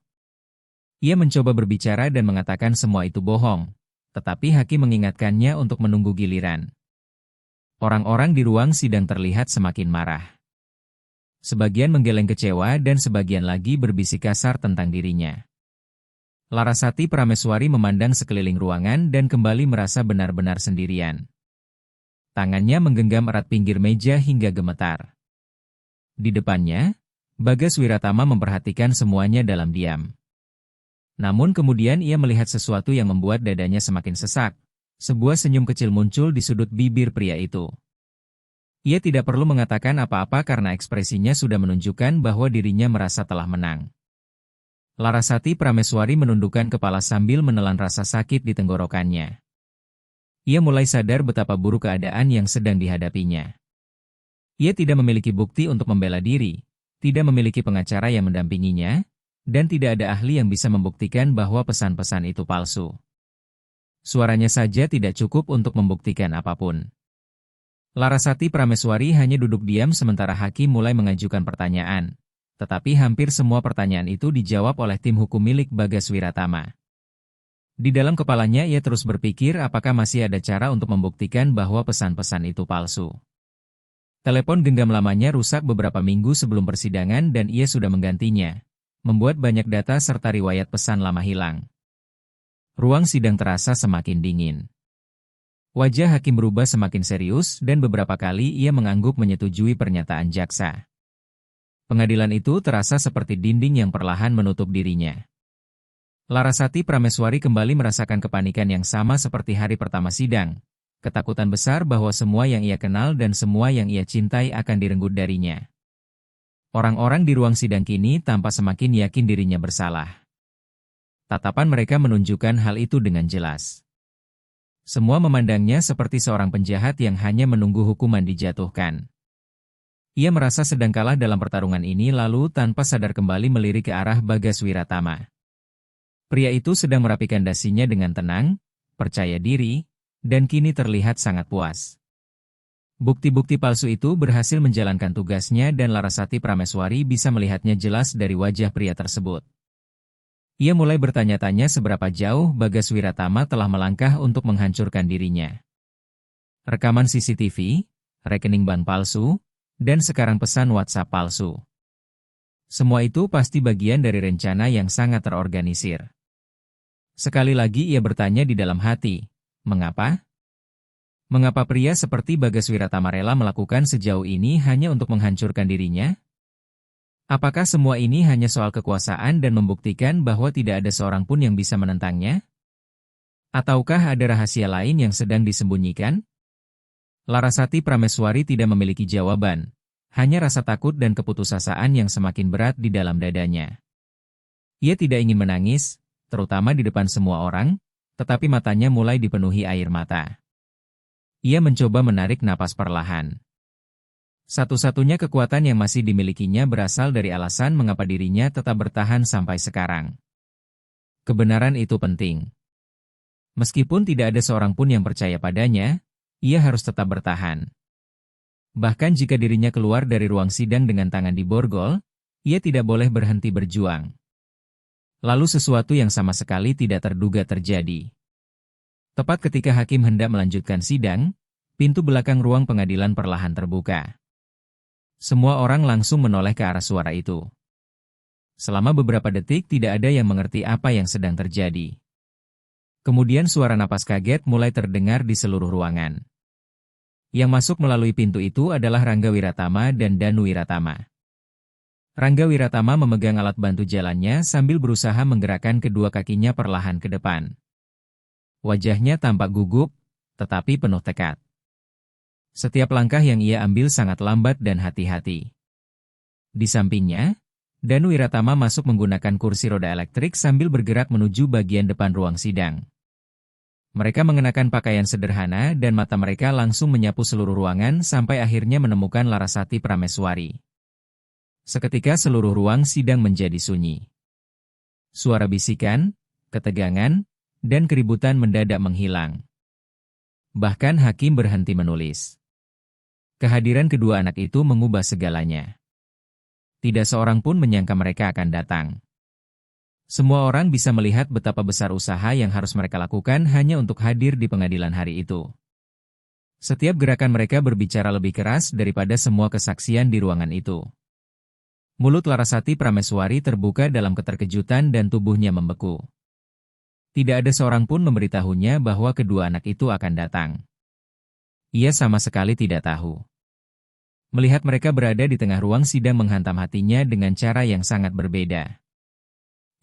Ia mencoba berbicara dan mengatakan semua itu bohong, tetapi hakim mengingatkannya untuk menunggu giliran. Orang-orang di ruang sidang terlihat semakin marah. Sebagian menggeleng kecewa dan sebagian lagi berbisik kasar tentang dirinya. Larasati Prameswari memandang sekeliling ruangan dan kembali merasa benar-benar sendirian. Tangannya menggenggam erat pinggir meja hingga gemetar. Di depannya, Bagas Wiratama memperhatikan semuanya dalam diam. Namun kemudian ia melihat sesuatu yang membuat dadanya semakin sesak. Sebuah senyum kecil muncul di sudut bibir pria itu. Ia tidak perlu mengatakan apa-apa karena ekspresinya sudah menunjukkan bahwa dirinya merasa telah menang. Larasati Prameswari menundukkan kepala sambil menelan rasa sakit di tenggorokannya. Ia mulai sadar betapa buruk keadaan yang sedang dihadapinya. Ia tidak memiliki bukti untuk membela diri, tidak memiliki pengacara yang mendampinginya, dan tidak ada ahli yang bisa membuktikan bahwa pesan-pesan itu palsu. Suaranya saja tidak cukup untuk membuktikan apapun. Larasati Prameswari hanya duduk diam sementara hakim mulai mengajukan pertanyaan, tetapi hampir semua pertanyaan itu dijawab oleh tim hukum milik Bagas Wiratama. Di dalam kepalanya ia terus berpikir apakah masih ada cara untuk membuktikan bahwa pesan-pesan itu palsu. Telepon genggam lamanya rusak beberapa minggu sebelum persidangan dan ia sudah menggantinya, membuat banyak data serta riwayat pesan lama hilang. Ruang sidang terasa semakin dingin. Wajah hakim berubah semakin serius dan beberapa kali ia mengangguk menyetujui pernyataan jaksa. Pengadilan itu terasa seperti dinding yang perlahan menutup dirinya. Larasati Prameswari kembali merasakan kepanikan yang sama seperti hari pertama sidang. Ketakutan besar bahwa semua yang ia kenal dan semua yang ia cintai akan direnggut darinya. Orang-orang di ruang sidang kini tampak semakin yakin dirinya bersalah. Tatapan mereka menunjukkan hal itu dengan jelas. Semua memandangnya seperti seorang penjahat yang hanya menunggu hukuman dijatuhkan. Ia merasa sedang kalah dalam pertarungan ini lalu tanpa sadar kembali melirik ke arah Bagas Wiratama. Pria itu sedang merapikan dasinya dengan tenang, percaya diri, dan kini terlihat sangat puas. Bukti-bukti palsu itu berhasil menjalankan tugasnya dan Larasati Prameswari bisa melihatnya jelas dari wajah pria tersebut. Ia mulai bertanya-tanya seberapa jauh Bagas Wiratama telah melangkah untuk menghancurkan dirinya. Rekaman CCTV, rekening bank palsu, dan sekarang pesan WhatsApp palsu. Semua itu pasti bagian dari rencana yang sangat terorganisir. Sekali lagi ia bertanya di dalam hati, mengapa? Mengapa pria seperti Bagas Wiratama rela melakukan sejauh ini hanya untuk menghancurkan dirinya? Apakah semua ini hanya soal kekuasaan dan membuktikan bahwa tidak ada seorang pun yang bisa menentangnya? Ataukah ada rahasia lain yang sedang disembunyikan? Larasati Prameswari tidak memiliki jawaban, hanya rasa takut dan keputusasaan yang semakin berat di dalam dadanya. Ia tidak ingin menangis, terutama di depan semua orang, tetapi matanya mulai dipenuhi air mata. Ia mencoba menarik napas perlahan. Satu-satunya kekuatan yang masih dimilikinya berasal dari alasan mengapa dirinya tetap bertahan sampai sekarang. Kebenaran itu penting. Meskipun tidak ada seorang pun yang percaya padanya, ia harus tetap bertahan. Bahkan jika dirinya keluar dari ruang sidang dengan tangan diborgol, ia tidak boleh berhenti berjuang. Lalu sesuatu yang sama sekali tidak terduga terjadi. Tepat ketika hakim hendak melanjutkan sidang, pintu belakang ruang pengadilan perlahan terbuka. Semua orang langsung menoleh ke arah suara itu. Selama beberapa detik tidak ada yang mengerti apa yang sedang terjadi. Kemudian suara napas kaget mulai terdengar di seluruh ruangan. Yang masuk melalui pintu itu adalah Rangga Wiratama dan Danu Wiratama. Rangga Wiratama memegang alat bantu jalannya sambil berusaha menggerakkan kedua kakinya perlahan ke depan. Wajahnya tampak gugup, tetapi penuh tekad. Setiap langkah yang ia ambil sangat lambat dan hati-hati. Di sampingnya, Danu Wiratama masuk menggunakan kursi roda elektrik sambil bergerak menuju bagian depan ruang sidang. Mereka mengenakan pakaian sederhana dan mata mereka langsung menyapu seluruh ruangan sampai akhirnya menemukan Larasati Prameswari. Seketika seluruh ruang sidang menjadi sunyi. Suara bisikan, ketegangan, dan keributan mendadak menghilang. Bahkan hakim berhenti menulis. Kehadiran kedua anak itu mengubah segalanya. Tidak seorang pun menyangka mereka akan datang. Semua orang bisa melihat betapa besar usaha yang harus mereka lakukan hanya untuk hadir di pengadilan hari itu. Setiap gerakan mereka berbicara lebih keras daripada semua kesaksian di ruangan itu. Mulut Larasati Prameswari terbuka dalam keterkejutan dan tubuhnya membeku. Tidak ada seorang pun memberitahunya bahwa kedua anak itu akan datang. Ia sama sekali tidak tahu. Melihat mereka berada di tengah ruang sidang menghantam hatinya dengan cara yang sangat berbeda.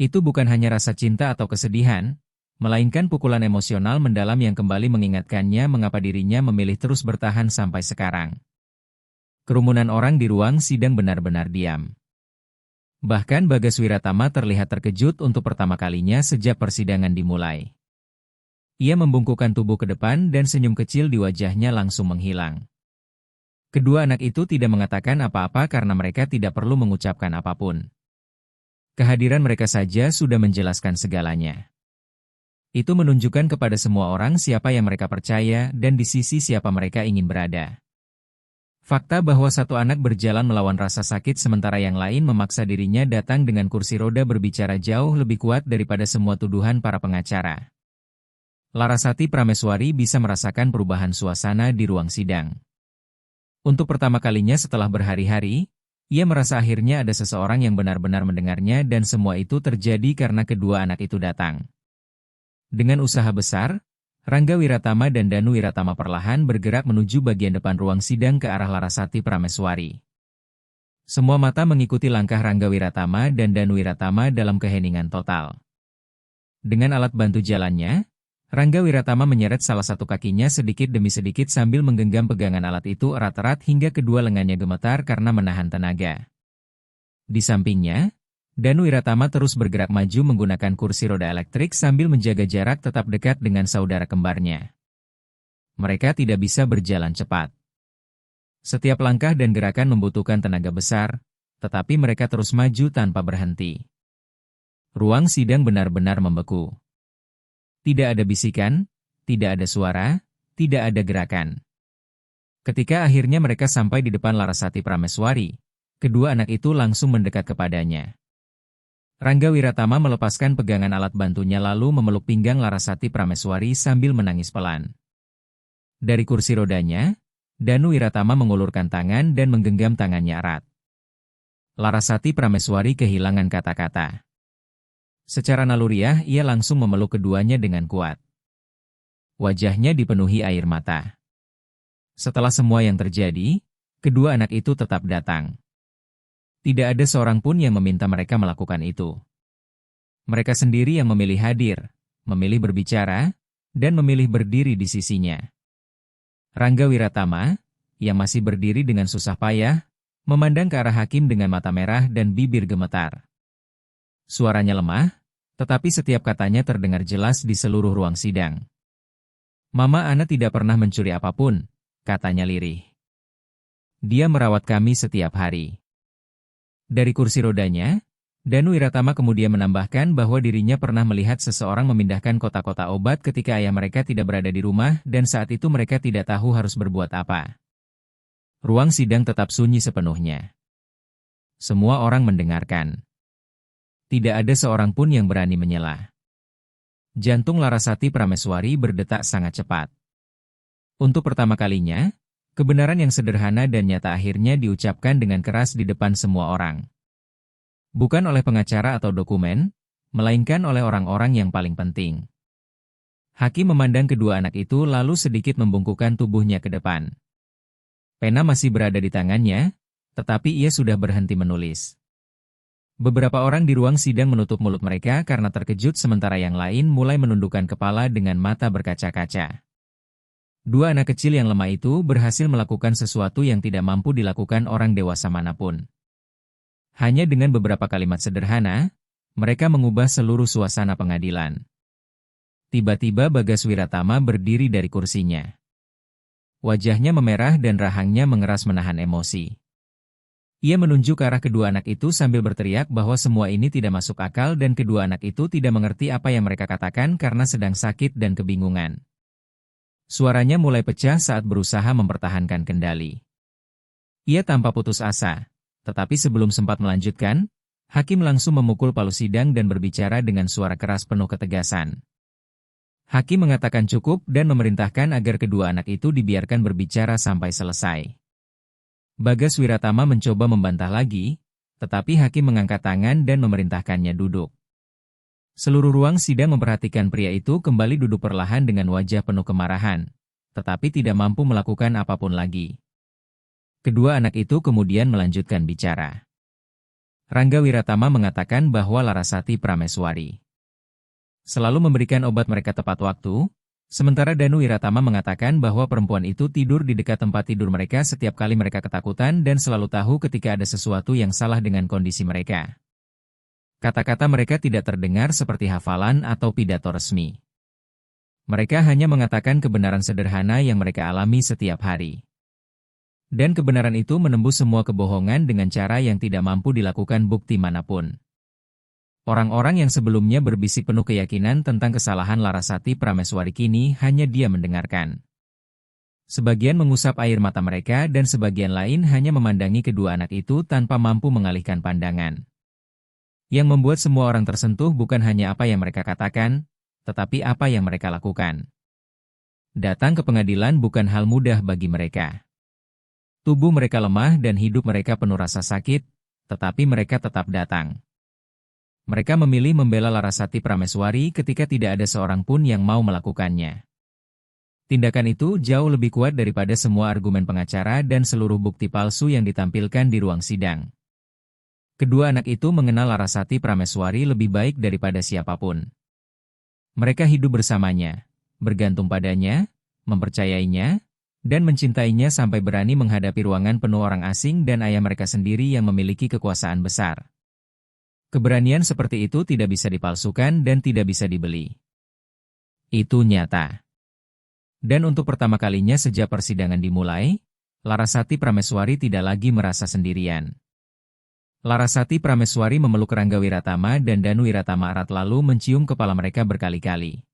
Itu bukan hanya rasa cinta atau kesedihan, melainkan pukulan emosional mendalam yang kembali mengingatkannya mengapa dirinya memilih terus bertahan sampai sekarang. Kerumunan orang di ruang sidang benar-benar diam. Bahkan Bagas Wiratama terlihat terkejut untuk pertama kalinya sejak persidangan dimulai. Ia membungkukkan tubuh ke depan dan senyum kecil di wajahnya langsung menghilang. Kedua anak itu tidak mengatakan apa-apa karena mereka tidak perlu mengucapkan apapun. Kehadiran mereka saja sudah menjelaskan segalanya. Itu menunjukkan kepada semua orang siapa yang mereka percaya dan di sisi siapa mereka ingin berada. Fakta bahwa satu anak berjalan melawan rasa sakit sementara yang lain memaksa dirinya datang dengan kursi roda berbicara jauh lebih kuat daripada semua tuduhan para pengacara. Larasati Prameswari bisa merasakan perubahan suasana di ruang sidang. Untuk pertama kalinya setelah berhari-hari, ia merasa akhirnya ada seseorang yang benar-benar mendengarnya dan semua itu terjadi karena kedua anak itu datang. Dengan usaha besar, Rangga Wiratama dan Danu Wiratama perlahan bergerak menuju bagian depan ruang sidang ke arah Larasati Prameswari. Semua mata mengikuti langkah Rangga Wiratama dan Danu Wiratama dalam keheningan total. Dengan alat bantu jalannya, Rangga Wiratama menyeret salah satu kakinya sedikit demi sedikit sambil menggenggam pegangan alat itu erat-erat hingga kedua lengannya gemetar karena menahan tenaga. Di sampingnya, Danu Wiratama terus bergerak maju menggunakan kursi roda elektrik sambil menjaga jarak tetap dekat dengan saudara kembarnya. Mereka tidak bisa berjalan cepat. Setiap langkah dan gerakan membutuhkan tenaga besar, tetapi mereka terus maju tanpa berhenti. Ruang sidang benar-benar membeku. Tidak ada bisikan, tidak ada suara, tidak ada gerakan. Ketika akhirnya mereka sampai di depan Larasati Prameswari, kedua anak itu langsung mendekat kepadanya. Rangga Wiratama melepaskan pegangan alat bantunya lalu memeluk pinggang Larasati Prameswari sambil menangis pelan. Dari kursi rodanya, Danu Wiratama mengulurkan tangan dan menggenggam tangannya erat. Larasati Prameswari kehilangan kata-kata. Secara naluriah, ia langsung memeluk keduanya dengan kuat. Wajahnya dipenuhi air mata. Setelah semua yang terjadi, kedua anak itu tetap datang. Tidak ada seorang pun yang meminta mereka melakukan itu. Mereka sendiri yang memilih hadir, memilih berbicara, dan memilih berdiri di sisinya. Rangga Wiratama, yang masih berdiri dengan susah payah, memandang ke arah hakim dengan mata merah dan bibir gemetar. Suaranya lemah, tetapi setiap katanya terdengar jelas di seluruh ruang sidang. "Mama Ana tidak pernah mencuri apapun," katanya lirih. "Dia merawat kami setiap hari." Dari kursi rodanya, Danu Wiratama kemudian menambahkan bahwa dirinya pernah melihat seseorang memindahkan kotak-kotak obat ketika ayah mereka tidak berada di rumah dan saat itu mereka tidak tahu harus berbuat apa. Ruang sidang tetap sunyi sepenuhnya. Semua orang mendengarkan. Tidak ada seorang pun yang berani menyela. Jantung Larasati Prameswari berdetak sangat cepat. Untuk pertama kalinya, kebenaran yang sederhana dan nyata akhirnya diucapkan dengan keras di depan semua orang. Bukan oleh pengacara atau dokumen, melainkan oleh orang-orang yang paling penting. Hakim memandang kedua anak itu lalu sedikit membungkukkan tubuhnya ke depan. Pena masih berada di tangannya, tetapi ia sudah berhenti menulis. Beberapa orang di ruang sidang menutup mulut mereka karena terkejut sementara yang lain mulai menundukkan kepala dengan mata berkaca-kaca. Dua anak kecil yang lemah itu berhasil melakukan sesuatu yang tidak mampu dilakukan orang dewasa manapun. Hanya dengan beberapa kalimat sederhana, mereka mengubah seluruh suasana pengadilan. Tiba-tiba Bagas Wiratama berdiri dari kursinya. Wajahnya memerah dan rahangnya mengeras menahan emosi. Ia menunjuk ke arah kedua anak itu sambil berteriak bahwa semua ini tidak masuk akal dan kedua anak itu tidak mengerti apa yang mereka katakan karena sedang sakit dan kebingungan. Suaranya mulai pecah saat berusaha mempertahankan kendali. Ia tanpa putus asa, tetapi sebelum sempat melanjutkan, hakim langsung memukul palu sidang dan berbicara dengan suara keras penuh ketegasan. Hakim mengatakan cukup dan memerintahkan agar kedua anak itu dibiarkan berbicara sampai selesai. Bagas Wiratama mencoba membantah lagi, tetapi hakim mengangkat tangan dan memerintahkannya duduk. Seluruh ruang sidang memperhatikan pria itu kembali duduk perlahan dengan wajah penuh kemarahan, tetapi tidak mampu melakukan apapun lagi. Kedua anak itu kemudian melanjutkan bicara. Rangga Wiratama mengatakan bahwa Larasati Prameswari selalu memberikan obat mereka tepat waktu, sementara Danu Wiratama mengatakan bahwa perempuan itu tidur di dekat tempat tidur mereka setiap kali mereka ketakutan dan selalu tahu ketika ada sesuatu yang salah dengan kondisi mereka. Kata-kata mereka tidak terdengar seperti hafalan atau pidato resmi. Mereka hanya mengatakan kebenaran sederhana yang mereka alami setiap hari. Dan kebenaran itu menembus semua kebohongan dengan cara yang tidak mampu dilakukan bukti manapun. Orang-orang yang sebelumnya berbisik penuh keyakinan tentang kesalahan Larasati Prameswari kini hanya diam mendengarkan. Sebagian mengusap air mata mereka dan sebagian lain hanya memandangi kedua anak itu tanpa mampu mengalihkan pandangan. Yang membuat semua orang tersentuh bukan hanya apa yang mereka katakan, tetapi apa yang mereka lakukan. Datang ke pengadilan bukan hal mudah bagi mereka. Tubuh mereka lemah dan hidup mereka penuh rasa sakit, tetapi mereka tetap datang. Mereka memilih membela Larasati Prameswari ketika tidak ada seorang pun yang mau melakukannya. Tindakan itu jauh lebih kuat daripada semua argumen pengacara dan seluruh bukti palsu yang ditampilkan di ruang sidang. Kedua anak itu mengenal Larasati Prameswari lebih baik daripada siapapun. Mereka hidup bersamanya, bergantung padanya, mempercayainya, dan mencintainya sampai berani menghadapi ruangan penuh orang asing dan ayah mereka sendiri yang memiliki kekuasaan besar. Keberanian seperti itu tidak bisa dipalsukan dan tidak bisa dibeli. Itu nyata. Dan untuk pertama kalinya sejak persidangan dimulai, Larasati Prameswari tidak lagi merasa sendirian. Larasati Prameswari memeluk Rangga Wiratama dan Danu Wiratama erat lalu mencium kepala mereka berkali-kali.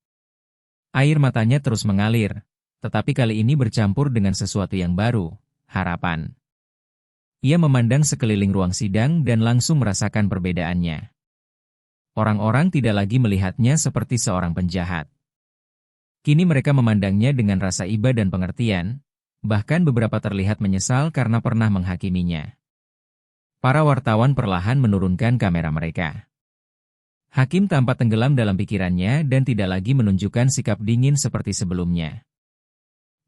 Air matanya terus mengalir, tetapi kali ini bercampur dengan sesuatu yang baru, harapan. Ia memandang sekeliling ruang sidang dan langsung merasakan perbedaannya. Orang-orang tidak lagi melihatnya seperti seorang penjahat. Kini mereka memandangnya dengan rasa iba dan pengertian, bahkan beberapa terlihat menyesal karena pernah menghakiminya. Para wartawan perlahan menurunkan kamera mereka. Hakim tampak tenggelam dalam pikirannya dan tidak lagi menunjukkan sikap dingin seperti sebelumnya.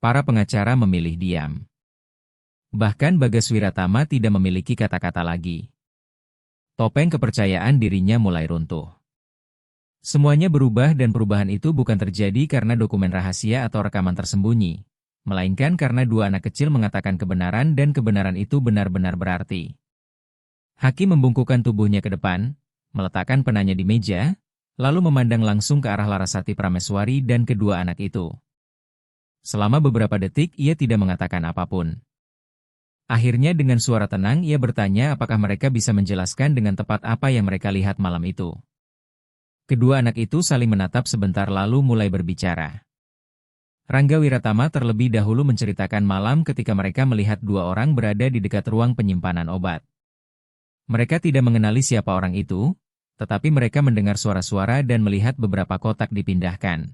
Para pengacara memilih diam. Bahkan Bagas Wiratama tidak memiliki kata-kata lagi. Topeng kepercayaan dirinya mulai runtuh. Semuanya berubah dan perubahan itu bukan terjadi karena dokumen rahasia atau rekaman tersembunyi, melainkan karena dua anak kecil mengatakan kebenaran dan kebenaran itu benar-benar berarti. Hakim membungkukkan tubuhnya ke depan, meletakkan penanya di meja, lalu memandang langsung ke arah Larasati Prameswari dan kedua anak itu. Selama beberapa detik ia tidak mengatakan apapun. Akhirnya dengan suara tenang ia bertanya apakah mereka bisa menjelaskan dengan tepat apa yang mereka lihat malam itu. Kedua anak itu saling menatap sebentar lalu mulai berbicara. Rangga Wiratama terlebih dahulu menceritakan malam ketika mereka melihat dua orang berada di dekat ruang penyimpanan obat. Mereka tidak mengenali siapa orang itu, tetapi mereka mendengar suara-suara dan melihat beberapa kotak dipindahkan.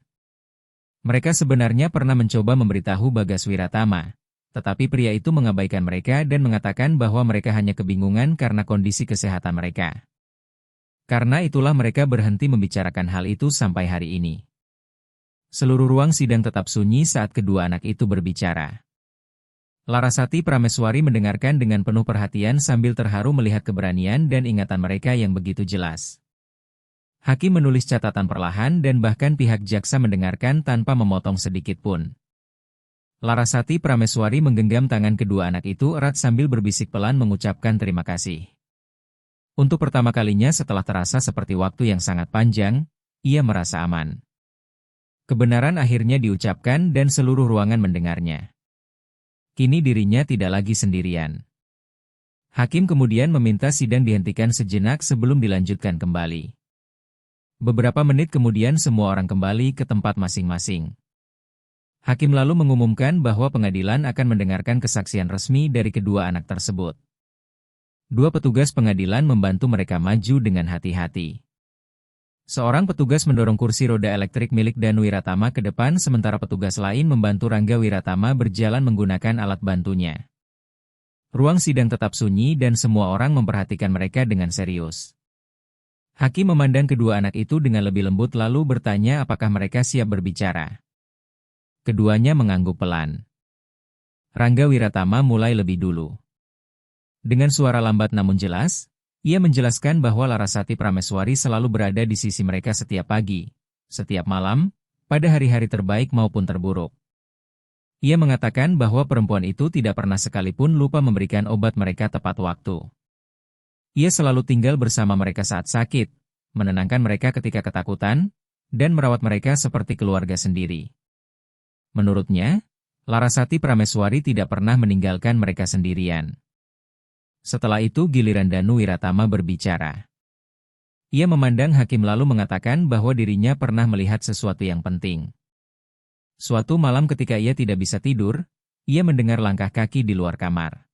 Mereka sebenarnya pernah mencoba memberitahu Bagas Wiratama, tetapi pria itu mengabaikan mereka dan mengatakan bahwa mereka hanya kebingungan karena kondisi kesehatan mereka. Karena itulah mereka berhenti membicarakan hal itu sampai hari ini. Seluruh ruang sidang tetap sunyi saat kedua anak itu berbicara. Larasati Prameswari mendengarkan dengan penuh perhatian sambil terharu melihat keberanian dan ingatan mereka yang begitu jelas. Hakim menulis catatan perlahan dan bahkan pihak jaksa mendengarkan tanpa memotong sedikit pun. Larasati Prameswari menggenggam tangan kedua anak itu erat sambil berbisik pelan mengucapkan terima kasih. Untuk pertama kalinya setelah terasa seperti waktu yang sangat panjang, ia merasa aman. Kebenaran akhirnya diucapkan dan seluruh ruangan mendengarnya. Kini dirinya tidak lagi sendirian. Hakim kemudian meminta sidang dihentikan sejenak sebelum dilanjutkan kembali. Beberapa menit kemudian semua orang kembali ke tempat masing-masing. Hakim lalu mengumumkan bahwa pengadilan akan mendengarkan kesaksian resmi dari kedua anak tersebut. Dua petugas pengadilan membantu mereka maju dengan hati-hati. Seorang petugas mendorong kursi roda elektrik milik Danu Wiratama ke depan sementara petugas lain membantu Rangga Wiratama berjalan menggunakan alat bantunya. Ruang sidang tetap sunyi dan semua orang memperhatikan mereka dengan serius. Hakim memandang kedua anak itu dengan lebih lembut lalu bertanya apakah mereka siap berbicara. Keduanya mengangguk pelan. Rangga Wiratama mulai lebih dulu. Dengan suara lambat namun jelas, ia menjelaskan bahwa Larasati Prameswari selalu berada di sisi mereka setiap pagi, setiap malam, pada hari-hari terbaik maupun terburuk. Ia mengatakan bahwa perempuan itu tidak pernah sekalipun lupa memberikan obat mereka tepat waktu. Ia selalu tinggal bersama mereka saat sakit, menenangkan mereka ketika ketakutan, dan merawat mereka seperti keluarga sendiri. Menurutnya, Larasati Prameswari tidak pernah meninggalkan mereka sendirian. Setelah itu giliran Danu Wiratama berbicara. Ia memandang hakim lalu mengatakan bahwa dirinya pernah melihat sesuatu yang penting. Suatu malam ketika ia tidak bisa tidur, ia mendengar langkah kaki di luar kamar.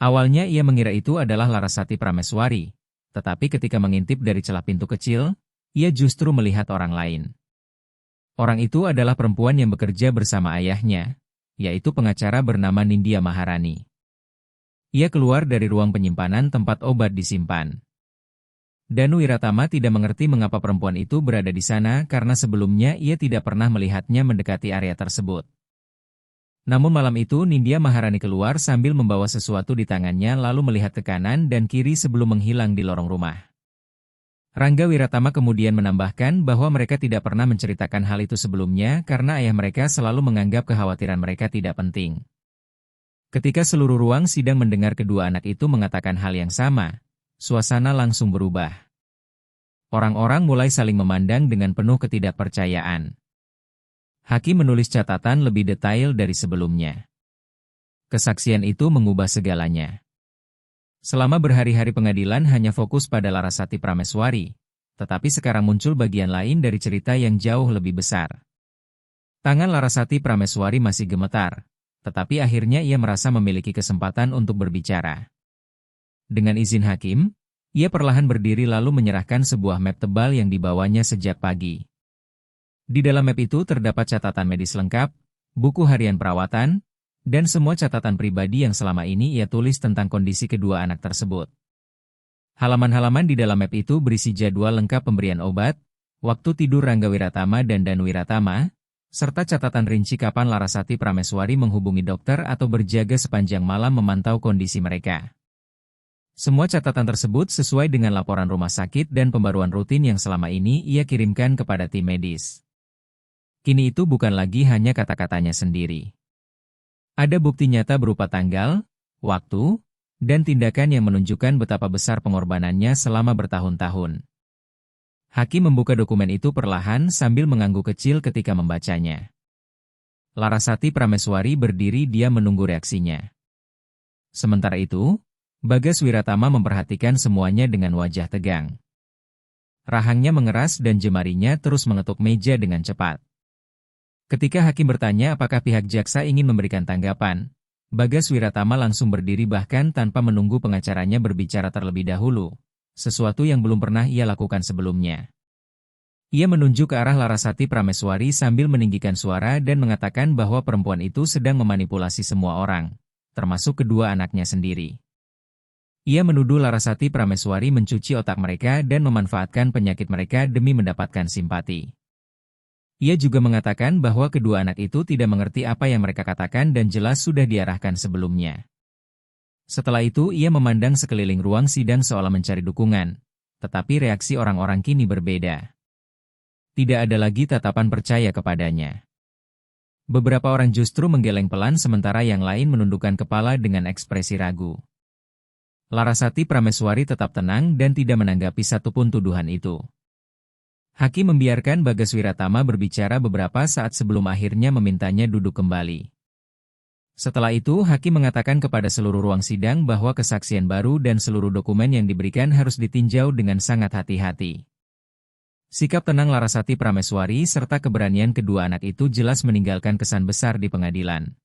Awalnya ia mengira itu adalah Larasati Prameswari, tetapi ketika mengintip dari celah pintu kecil, ia justru melihat orang lain. Orang itu adalah perempuan yang bekerja bersama ayahnya, yaitu pengacara bernama Nindya Maharani. Ia keluar dari ruang penyimpanan tempat obat disimpan. Danu Wiratama tidak mengerti mengapa perempuan itu berada di sana karena sebelumnya ia tidak pernah melihatnya mendekati area tersebut. Namun malam itu Nindya Maharani keluar sambil membawa sesuatu di tangannya lalu melihat ke kanan dan kiri sebelum menghilang di lorong rumah. Rangga Wiratama kemudian menambahkan bahwa mereka tidak pernah menceritakan hal itu sebelumnya karena ayah mereka selalu menganggap kekhawatiran mereka tidak penting. Ketika seluruh ruang sidang mendengar kedua anak itu mengatakan hal yang sama, suasana langsung berubah. Orang-orang mulai saling memandang dengan penuh ketidakpercayaan. Hakim menulis catatan lebih detail dari sebelumnya. Kesaksian itu mengubah segalanya. Selama berhari-hari pengadilan hanya fokus pada Larasati Prameswari, tetapi sekarang muncul bagian lain dari cerita yang jauh lebih besar. Tangan Larasati Prameswari masih gemetar, tetapi akhirnya ia merasa memiliki kesempatan untuk berbicara. Dengan izin hakim, ia perlahan berdiri lalu menyerahkan sebuah map tebal yang dibawanya sejak pagi. Di dalam map itu terdapat catatan medis lengkap, buku harian perawatan, dan semua catatan pribadi yang selama ini ia tulis tentang kondisi kedua anak tersebut. Halaman-halaman di dalam map itu berisi jadwal lengkap pemberian obat, waktu tidur Rangga Wiratama dan Danu Wiratama, serta catatan rinci kapan Larasati Prameswari menghubungi dokter atau berjaga sepanjang malam memantau kondisi mereka. Semua catatan tersebut sesuai dengan laporan rumah sakit dan pembaruan rutin yang selama ini ia kirimkan kepada tim medis. Kini itu bukan lagi hanya kata-katanya sendiri. Ada bukti nyata berupa tanggal, waktu, dan tindakan yang menunjukkan betapa besar pengorbanannya selama bertahun-tahun. Hakim membuka dokumen itu perlahan sambil mengangguk kecil ketika membacanya. Larasati Prameswari berdiri diam menunggu reaksinya. Sementara itu, Bagas Wiratama memperhatikan semuanya dengan wajah tegang. Rahangnya mengeras dan jemarinya terus mengetuk meja dengan cepat. Ketika hakim bertanya apakah pihak jaksa ingin memberikan tanggapan, Bagas Wiratama langsung berdiri bahkan tanpa menunggu pengacaranya berbicara terlebih dahulu, sesuatu yang belum pernah ia lakukan sebelumnya. Ia menunjuk ke arah Larasati Prameswari sambil meninggikan suara dan mengatakan bahwa perempuan itu sedang memanipulasi semua orang, termasuk kedua anaknya sendiri. Ia menuduh Larasati Prameswari mencuci otak mereka dan memanfaatkan penyakit mereka demi mendapatkan simpati. Ia juga mengatakan bahwa kedua anak itu tidak mengerti apa yang mereka katakan dan jelas sudah diarahkan sebelumnya. Setelah itu ia memandang sekeliling ruang sidang seolah mencari dukungan, tetapi reaksi orang-orang kini berbeda. Tidak ada lagi tatapan percaya kepadanya. Beberapa orang justru menggeleng pelan sementara yang lain menundukkan kepala dengan ekspresi ragu. Larasati Prameswari tetap tenang dan tidak menanggapi satupun tuduhan itu. Hakim membiarkan Bagas Wiratama berbicara beberapa saat sebelum akhirnya memintanya duduk kembali. Setelah itu, Hakim mengatakan kepada seluruh ruang sidang bahwa kesaksian baru dan seluruh dokumen yang diberikan harus ditinjau dengan sangat hati-hati. Sikap tenang Larasati Prameswari serta keberanian kedua anak itu jelas meninggalkan kesan besar di pengadilan.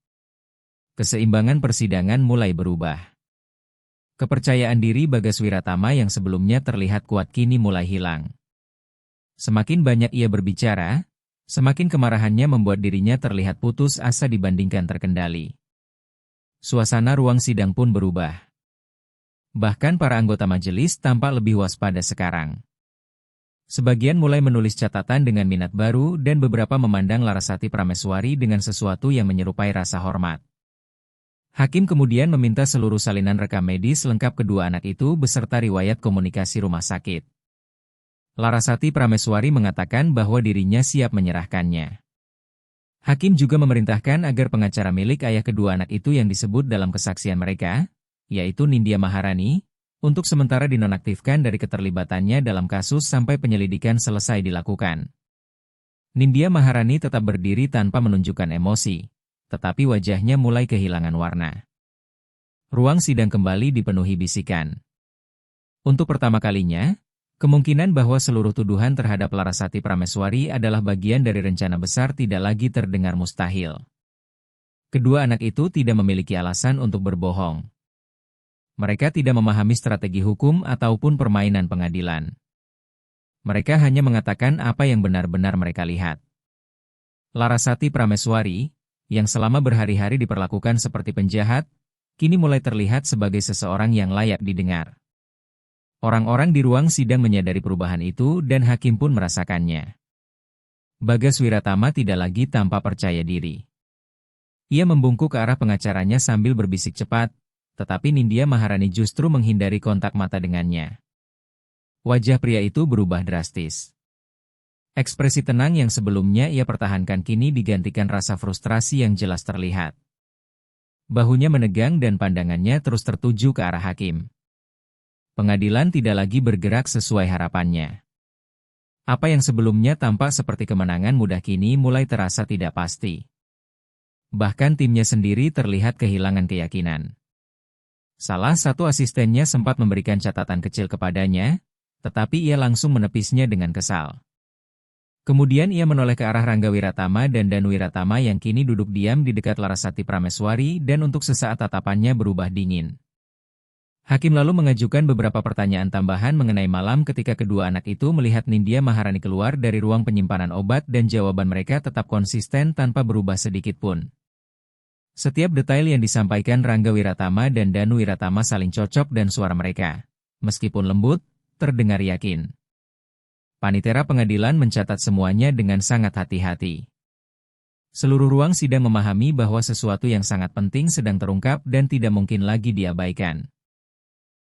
Keseimbangan persidangan mulai berubah. Kepercayaan diri Bagas Wiratama yang sebelumnya terlihat kuat kini mulai hilang. Semakin banyak ia berbicara, semakin kemarahannya membuat dirinya terlihat putus asa dibandingkan terkendali. Suasana ruang sidang pun berubah. Bahkan para anggota majelis tampak lebih waspada sekarang. Sebagian mulai menulis catatan dengan minat baru dan beberapa memandang Larasati Prameswari dengan sesuatu yang menyerupai rasa hormat. Hakim kemudian meminta seluruh salinan rekam medis lengkap kedua anak itu beserta riwayat komunikasi rumah sakit. Larasati Prameswari mengatakan bahwa dirinya siap menyerahkannya. Hakim juga memerintahkan agar pengacara milik ayah kedua anak itu yang disebut dalam kesaksian mereka, yaitu Nindya Maharani, untuk sementara dinonaktifkan dari keterlibatannya dalam kasus sampai penyelidikan selesai dilakukan. Nindya Maharani tetap berdiri tanpa menunjukkan emosi, tetapi wajahnya mulai kehilangan warna. Ruang sidang kembali dipenuhi bisikan. Untuk pertama kalinya, kemungkinan bahwa seluruh tuduhan terhadap Larasati Prameswari adalah bagian dari rencana besar tidak lagi terdengar mustahil. Kedua anak itu tidak memiliki alasan untuk berbohong. Mereka tidak memahami strategi hukum ataupun permainan pengadilan. Mereka hanya mengatakan apa yang benar-benar mereka lihat. Larasati Prameswari, yang selama berhari-hari diperlakukan seperti penjahat, kini mulai terlihat sebagai seseorang yang layak didengar. Orang-orang di ruang sidang menyadari perubahan itu dan hakim pun merasakannya. Bagas Wiratama tidak lagi tanpa percaya diri. Ia membungkuk ke arah pengacaranya sambil berbisik cepat, tetapi Nindya Maharani justru menghindari kontak mata dengannya. Wajah pria itu berubah drastis. Ekspresi tenang yang sebelumnya ia pertahankan kini digantikan rasa frustrasi yang jelas terlihat. Bahunya menegang dan pandangannya terus tertuju ke arah hakim. Pengadilan tidak lagi bergerak sesuai harapannya. Apa yang sebelumnya tampak seperti kemenangan mudah kini mulai terasa tidak pasti. Bahkan timnya sendiri terlihat kehilangan keyakinan. Salah satu asistennya sempat memberikan catatan kecil kepadanya, tetapi ia langsung menepisnya dengan kesal. Kemudian ia menoleh ke arah Rangga Wiratama dan Danu Wiratama yang kini duduk diam di dekat Larasati Prameswari dan untuk sesaat tatapannya berubah dingin. Hakim lalu mengajukan beberapa pertanyaan tambahan mengenai malam ketika kedua anak itu melihat Nindya Maharani keluar dari ruang penyimpanan obat dan jawaban mereka tetap konsisten tanpa berubah sedikit pun. Setiap detail yang disampaikan Rangga Wiratama dan Danu Wiratama saling cocok dan suara mereka, meskipun lembut, terdengar yakin. Panitera pengadilan mencatat semuanya dengan sangat hati-hati. Seluruh ruang sidang memahami bahwa sesuatu yang sangat penting sedang terungkap dan tidak mungkin lagi diabaikan.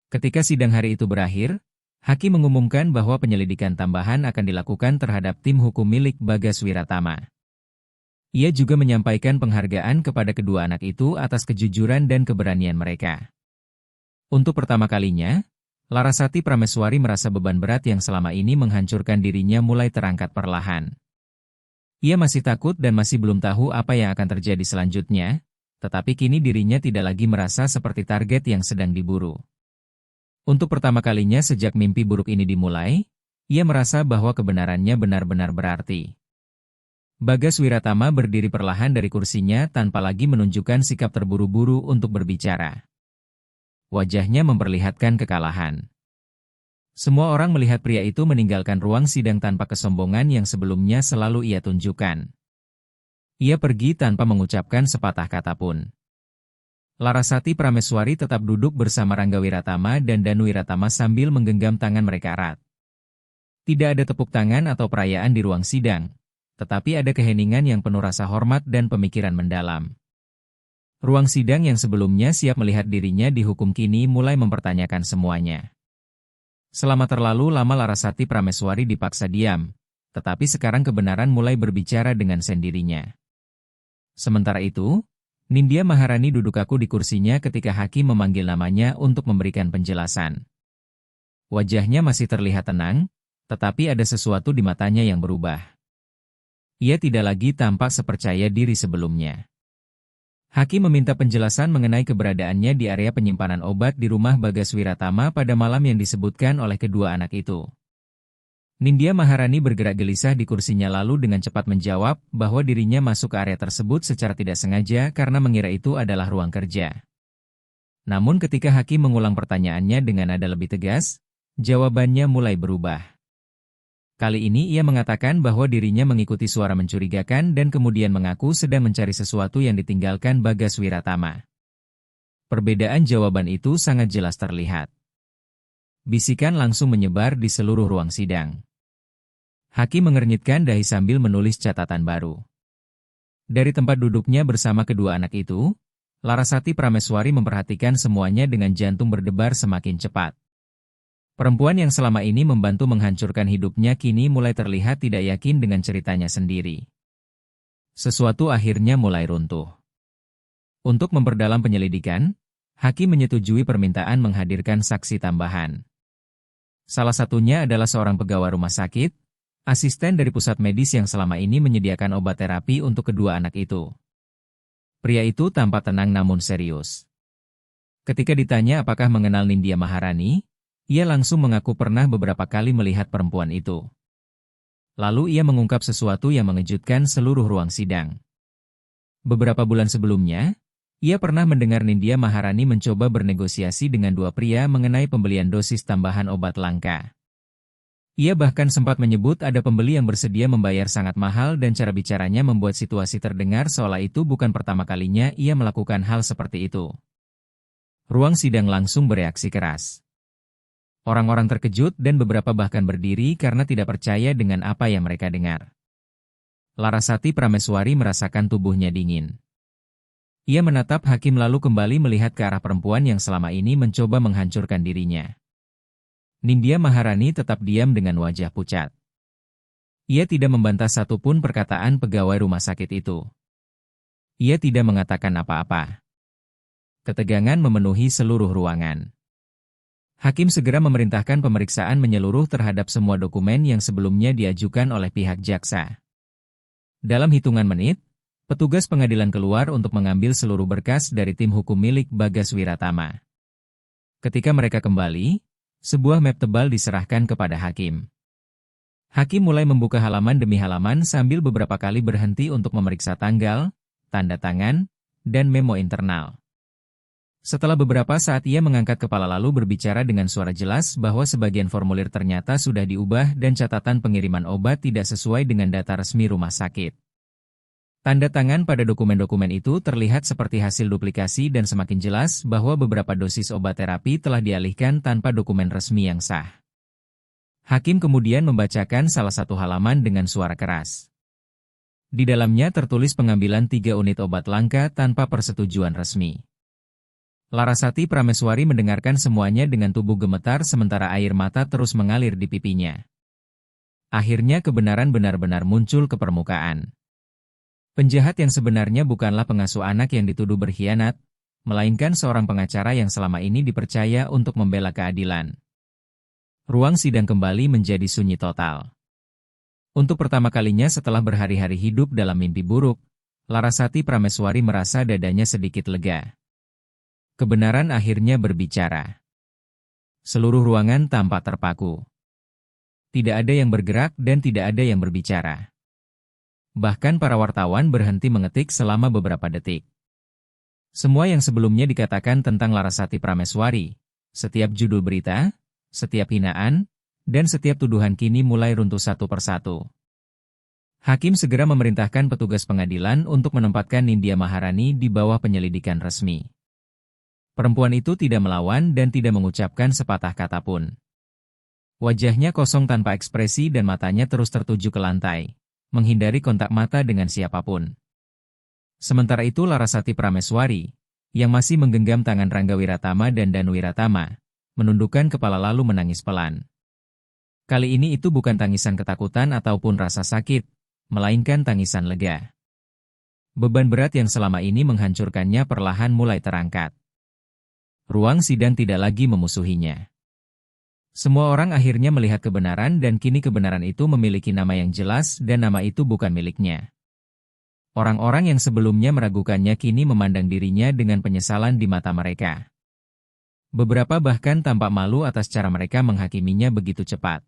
Ketika sidang hari itu berakhir, hakim mengumumkan bahwa penyelidikan tambahan akan dilakukan terhadap tim hukum milik Bagas Wiratama. Ia juga menyampaikan penghargaan kepada kedua anak itu atas kejujuran dan keberanian mereka. Untuk pertama kalinya, Larasati Prameswari merasa beban berat yang selama ini menghancurkan dirinya mulai terangkat perlahan. Ia masih takut dan masih belum tahu apa yang akan terjadi selanjutnya, tetapi kini dirinya tidak lagi merasa seperti target yang sedang diburu. Untuk pertama kalinya sejak mimpi buruk ini dimulai, ia merasa bahwa kebenarannya benar-benar berarti. Bagas Wiratama berdiri perlahan dari kursinya tanpa lagi menunjukkan sikap terburu-buru untuk berbicara. Wajahnya memperlihatkan kekalahan. Semua orang melihat pria itu meninggalkan ruang sidang tanpa kesombongan yang sebelumnya selalu ia tunjukkan. Ia pergi tanpa mengucapkan sepatah kata pun. Larasati Prameswari tetap duduk bersama Rangga Wiratama dan Danu Wiratama sambil menggenggam tangan mereka erat. Tidak ada tepuk tangan atau perayaan di ruang sidang, tetapi ada keheningan yang penuh rasa hormat dan pemikiran mendalam. Ruang sidang yang sebelumnya siap melihat dirinya dihukum kini mulai mempertanyakan semuanya. Selama terlalu lama Larasati Prameswari dipaksa diam, tetapi sekarang kebenaran mulai berbicara dengan sendirinya. Sementara itu, Nindya Maharani duduk kaku di kursinya ketika hakim memanggil namanya untuk memberikan penjelasan. Wajahnya masih terlihat tenang, tetapi ada sesuatu di matanya yang berubah. Ia tidak lagi tampak sepercaya diri sebelumnya. Hakim meminta penjelasan mengenai keberadaannya di area penyimpanan obat di rumah Bagas Wiratama pada malam yang disebutkan oleh kedua anak itu. Nindya Maharani bergerak gelisah di kursinya lalu dengan cepat menjawab bahwa dirinya masuk ke area tersebut secara tidak sengaja karena mengira itu adalah ruang kerja. Namun ketika hakim mengulang pertanyaannya dengan nada lebih tegas, jawabannya mulai berubah. Kali ini ia mengatakan bahwa dirinya mengikuti suara mencurigakan dan kemudian mengaku sedang mencari sesuatu yang ditinggalkan Bagas Wiratama. Perbedaan jawaban itu sangat jelas terlihat. Bisikan langsung menyebar di seluruh ruang sidang. Hakim mengernyitkan dahi sambil menulis catatan baru. Dari tempat duduknya bersama kedua anak itu, Larasati Prameswari memperhatikan semuanya dengan jantung berdebar semakin cepat. Perempuan yang selama ini membantu menghancurkan hidupnya kini mulai terlihat tidak yakin dengan ceritanya sendiri. Sesuatu akhirnya mulai runtuh. Untuk memperdalam penyelidikan, hakim menyetujui permintaan menghadirkan saksi tambahan. Salah satunya adalah seorang pegawai rumah sakit, asisten dari pusat medis yang selama ini menyediakan obat terapi untuk kedua anak itu. Pria itu tampak tenang namun serius. Ketika ditanya apakah mengenal Nindya Maharani, ia langsung mengaku pernah beberapa kali melihat perempuan itu. Lalu ia mengungkap sesuatu yang mengejutkan seluruh ruang sidang. Beberapa bulan sebelumnya, ia pernah mendengar Nindya Maharani mencoba bernegosiasi dengan dua pria mengenai pembelian dosis tambahan obat langka. Ia bahkan sempat menyebut ada pembeli yang bersedia membayar sangat mahal dan cara bicaranya membuat situasi terdengar seolah itu bukan pertama kalinya ia melakukan hal seperti itu. Ruang sidang langsung bereaksi keras. Orang-orang terkejut dan beberapa bahkan berdiri karena tidak percaya dengan apa yang mereka dengar. Larasati Prameswari merasakan tubuhnya dingin. Ia menatap hakim lalu kembali melihat ke arah perempuan yang selama ini mencoba menghancurkan dirinya. Nindya Maharani tetap diam dengan wajah pucat. Ia tidak membantah satupun perkataan pegawai rumah sakit itu. Ia tidak mengatakan apa-apa. Ketegangan memenuhi seluruh ruangan. Hakim segera memerintahkan pemeriksaan menyeluruh terhadap semua dokumen yang sebelumnya diajukan oleh pihak jaksa. Dalam hitungan menit, petugas pengadilan keluar untuk mengambil seluruh berkas dari tim hukum milik Bagas Wiratama. Ketika mereka kembali, sebuah map tebal diserahkan kepada hakim. Hakim mulai membuka halaman demi halaman sambil beberapa kali berhenti untuk memeriksa tanggal, tanda tangan, dan memo internal. Setelah beberapa saat ia mengangkat kepala lalu berbicara dengan suara jelas bahwa sebagian formulir ternyata sudah diubah dan catatan pengiriman obat tidak sesuai dengan data resmi rumah sakit. Tanda tangan pada dokumen-dokumen itu terlihat seperti hasil duplikasi dan semakin jelas bahwa beberapa dosis obat terapi telah dialihkan tanpa dokumen resmi yang sah. Hakim kemudian membacakan salah satu halaman dengan suara keras. Di dalamnya tertulis pengambilan 3 unit obat langka tanpa persetujuan resmi. Larasati Prameswari mendengarkan semuanya dengan tubuh gemetar sementara air mata terus mengalir di pipinya. Akhirnya kebenaran benar-benar muncul ke permukaan. Penjahat yang sebenarnya bukanlah pengasuh anak yang dituduh berkhianat, melainkan seorang pengacara yang selama ini dipercaya untuk membela keadilan. Ruang sidang kembali menjadi sunyi total. Untuk pertama kalinya setelah berhari-hari hidup dalam mimpi buruk, Larasati Prameswari merasa dadanya sedikit lega. Kebenaran akhirnya berbicara. Seluruh ruangan tampak terpaku. Tidak ada yang bergerak dan tidak ada yang berbicara. Bahkan para wartawan berhenti mengetik selama beberapa detik. Semua yang sebelumnya dikatakan tentang Larasati Prameswari, setiap judul berita, setiap hinaan, dan setiap tuduhan kini mulai runtuh satu persatu. Hakim segera memerintahkan petugas pengadilan untuk menempatkan Nindya Maharani di bawah penyelidikan resmi. Perempuan itu tidak melawan dan tidak mengucapkan sepatah kata pun. Wajahnya kosong tanpa ekspresi dan matanya terus tertuju ke lantai, menghindari kontak mata dengan siapapun. Sementara itu Larasati Prameswari, yang masih menggenggam tangan Rangga Wiratama dan Danu Wiratama, menundukkan kepala lalu menangis pelan. Kali ini itu bukan tangisan ketakutan ataupun rasa sakit, melainkan tangisan lega. Beban berat yang selama ini menghancurkannya perlahan mulai terangkat. Ruang sidang tidak lagi memusuhinya. Semua orang akhirnya melihat kebenaran dan kini kebenaran itu memiliki nama yang jelas dan nama itu bukan miliknya. Orang-orang yang sebelumnya meragukannya kini memandang dirinya dengan penyesalan di mata mereka. Beberapa bahkan tampak malu atas cara mereka menghakiminya begitu cepat.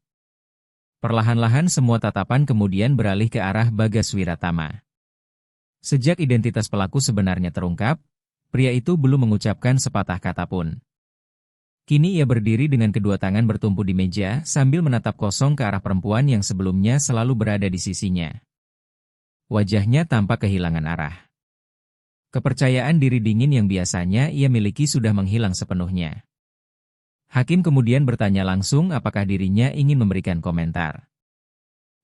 Perlahan-lahan semua tatapan kemudian beralih ke arah Bagas Wiratama. Sejak identitas pelaku sebenarnya terungkap, pria itu belum mengucapkan sepatah kata pun. Kini ia berdiri dengan kedua tangan bertumpu di meja sambil menatap kosong ke arah perempuan yang sebelumnya selalu berada di sisinya. Wajahnya tampak kehilangan arah. Kepercayaan diri dingin yang biasanya ia miliki sudah menghilang sepenuhnya. Hakim kemudian bertanya langsung apakah dirinya ingin memberikan komentar.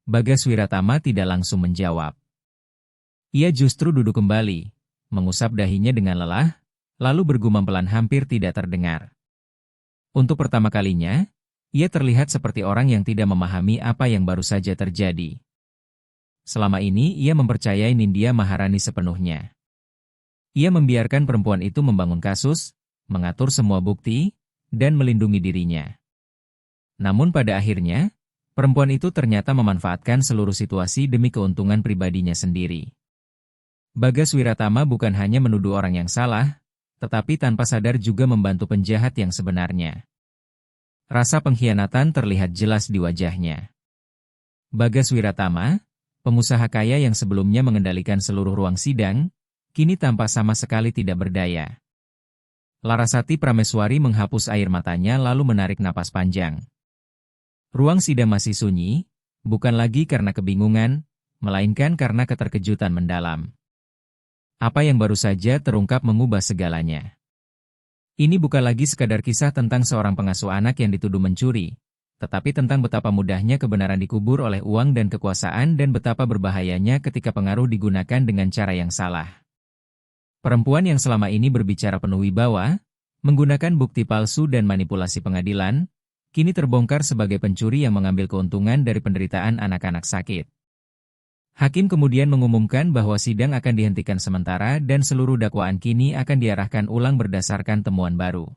Bagas Wiratama tidak langsung menjawab. Ia justru duduk kembali, mengusap dahinya dengan lelah, lalu bergumam pelan hampir tidak terdengar. Untuk pertama kalinya, ia terlihat seperti orang yang tidak memahami apa yang baru saja terjadi. Selama ini ia mempercayai Nindya Maharani sepenuhnya. Ia membiarkan perempuan itu membangun kasus, mengatur semua bukti, dan melindungi dirinya. Namun pada akhirnya, perempuan itu ternyata memanfaatkan seluruh situasi demi keuntungan pribadinya sendiri. Bagas Wiratama bukan hanya menuduh orang yang salah, tetapi tanpa sadar juga membantu penjahat yang sebenarnya. Rasa pengkhianatan terlihat jelas di wajahnya. Bagas Wiratama, pengusaha kaya yang sebelumnya mengendalikan seluruh ruang sidang, kini tampak sama sekali tidak berdaya. Larasati Prameswari menghapus air matanya lalu menarik napas panjang. Ruang sidang masih sunyi, bukan lagi karena kebingungan, melainkan karena keterkejutan mendalam. Apa yang baru saja terungkap mengubah segalanya. Ini bukan lagi sekadar kisah tentang seorang pengasuh anak yang dituduh mencuri, tetapi tentang betapa mudahnya kebenaran dikubur oleh uang dan kekuasaan dan betapa berbahayanya ketika pengaruh digunakan dengan cara yang salah. Perempuan yang selama ini berbicara penuh wibawa, menggunakan bukti palsu dan manipulasi pengadilan, kini terbongkar sebagai pencuri yang mengambil keuntungan dari penderitaan anak-anak sakit. Hakim kemudian mengumumkan bahwa sidang akan dihentikan sementara dan seluruh dakwaan kini akan diarahkan ulang berdasarkan temuan baru.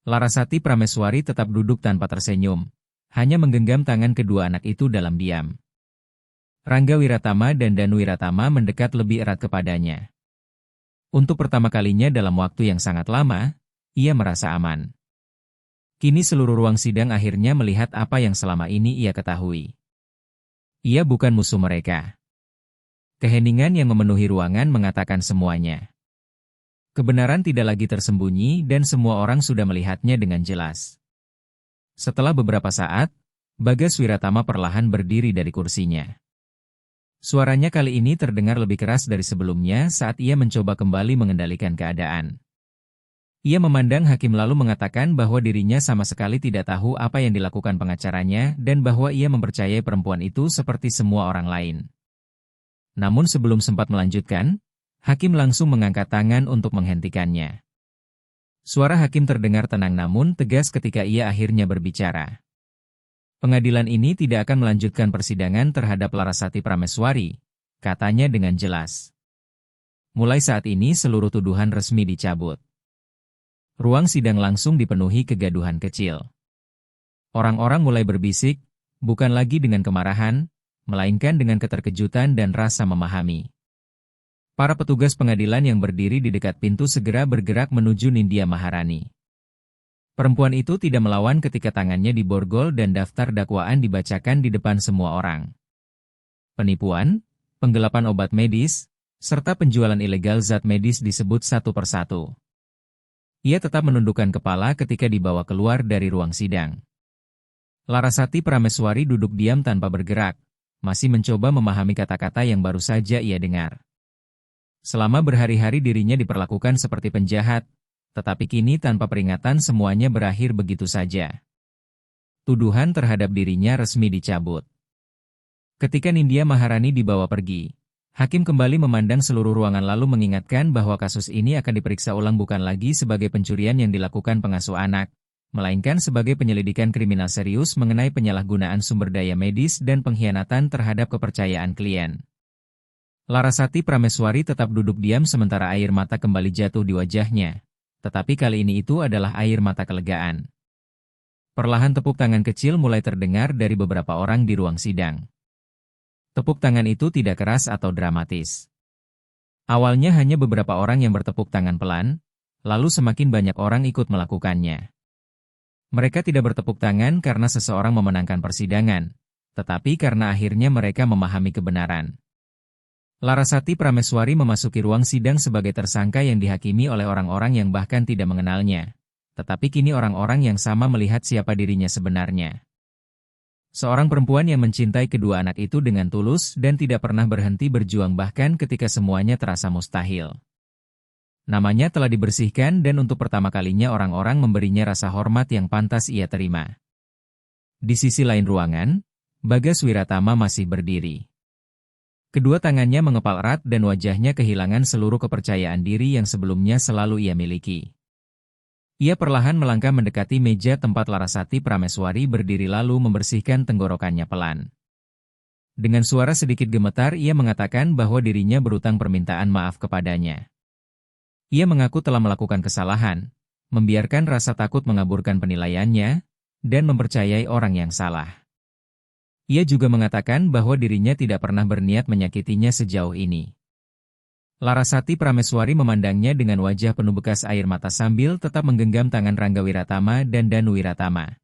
Larasati Prameswari tetap duduk tanpa tersenyum, hanya menggenggam tangan kedua anak itu dalam diam. Rangga Wiratama dan Danu Wiratama mendekat lebih erat kepadanya. Untuk pertama kalinya dalam waktu yang sangat lama, ia merasa aman. Kini seluruh ruang sidang akhirnya melihat apa yang selama ini ia ketahui. Ia bukan musuh mereka. Keheningan yang memenuhi ruangan mengatakan semuanya. Kebenaran tidak lagi tersembunyi dan semua orang sudah melihatnya dengan jelas. Setelah beberapa saat, Bagas Wiratama perlahan berdiri dari kursinya. Suaranya kali ini terdengar lebih keras dari sebelumnya saat ia mencoba kembali mengendalikan keadaan. Ia memandang hakim lalu mengatakan bahwa dirinya sama sekali tidak tahu apa yang dilakukan pengacaranya dan bahwa ia mempercayai perempuan itu seperti semua orang lain. Namun sebelum sempat melanjutkan, hakim langsung mengangkat tangan untuk menghentikannya. Suara hakim terdengar tenang namun tegas ketika ia akhirnya berbicara. Pengadilan ini tidak akan melanjutkan persidangan terhadap Larasati Prameswari, katanya dengan jelas. Mulai saat ini seluruh tuduhan resmi dicabut. Ruang sidang langsung dipenuhi kegaduhan kecil. Orang-orang mulai berbisik, bukan lagi dengan kemarahan, melainkan dengan keterkejutan dan rasa memahami. Para petugas pengadilan yang berdiri di dekat pintu segera bergerak menuju Nindya Maharani. Perempuan itu tidak melawan ketika tangannya diborgol dan daftar dakwaan dibacakan di depan semua orang. Penipuan, penggelapan obat medis, serta penjualan ilegal zat medis disebut satu persatu. Ia tetap menundukkan kepala ketika dibawa keluar dari ruang sidang. Larasati Prameswari duduk diam tanpa bergerak, masih mencoba memahami kata-kata yang baru saja ia dengar. Selama berhari-hari dirinya diperlakukan seperti penjahat, tetapi kini tanpa peringatan semuanya berakhir begitu saja. Tuduhan terhadap dirinya resmi dicabut. Ketika Nindya Maharani dibawa pergi, hakim kembali memandang seluruh ruangan lalu mengingatkan bahwa kasus ini akan diperiksa ulang bukan lagi sebagai pencurian yang dilakukan pengasuh anak, melainkan sebagai penyelidikan kriminal serius mengenai penyalahgunaan sumber daya medis dan pengkhianatan terhadap kepercayaan klien. Larasati Prameswari tetap duduk diam sementara air mata kembali jatuh di wajahnya. Tetapi kali ini itu adalah air mata kelegaan. Perlahan tepuk tangan kecil mulai terdengar dari beberapa orang di ruang sidang. Tepuk tangan itu tidak keras atau dramatis. Awalnya hanya beberapa orang yang bertepuk tangan pelan, lalu semakin banyak orang ikut melakukannya. Mereka tidak bertepuk tangan karena seseorang memenangkan persidangan, tetapi karena akhirnya mereka memahami kebenaran. Larasati Prameswari memasuki ruang sidang sebagai tersangka yang dihakimi oleh orang-orang yang bahkan tidak mengenalnya. Tetapi kini orang-orang yang sama melihat siapa dirinya sebenarnya. Seorang perempuan yang mencintai kedua anak itu dengan tulus dan tidak pernah berhenti berjuang bahkan ketika semuanya terasa mustahil. Namanya telah dibersihkan dan untuk pertama kalinya orang-orang memberinya rasa hormat yang pantas ia terima. Di sisi lain ruangan, Bagas Wiratama masih berdiri. Kedua tangannya mengepal erat dan wajahnya kehilangan seluruh kepercayaan diri yang sebelumnya selalu ia miliki. Ia perlahan melangkah mendekati meja tempat Larasati Prameswari berdiri lalu membersihkan tenggorokannya pelan. Dengan suara sedikit gemetar ia mengatakan bahwa dirinya berutang permintaan maaf kepadanya. Ia mengaku telah melakukan kesalahan, membiarkan rasa takut mengaburkan penilaiannya, dan mempercayai orang yang salah. Ia juga mengatakan bahwa dirinya tidak pernah berniat menyakitinya sejauh ini. Larasati Prameswari memandangnya dengan wajah penuh bekas air mata sambil tetap menggenggam tangan Rangga Wiratama dan Danu Wiratama.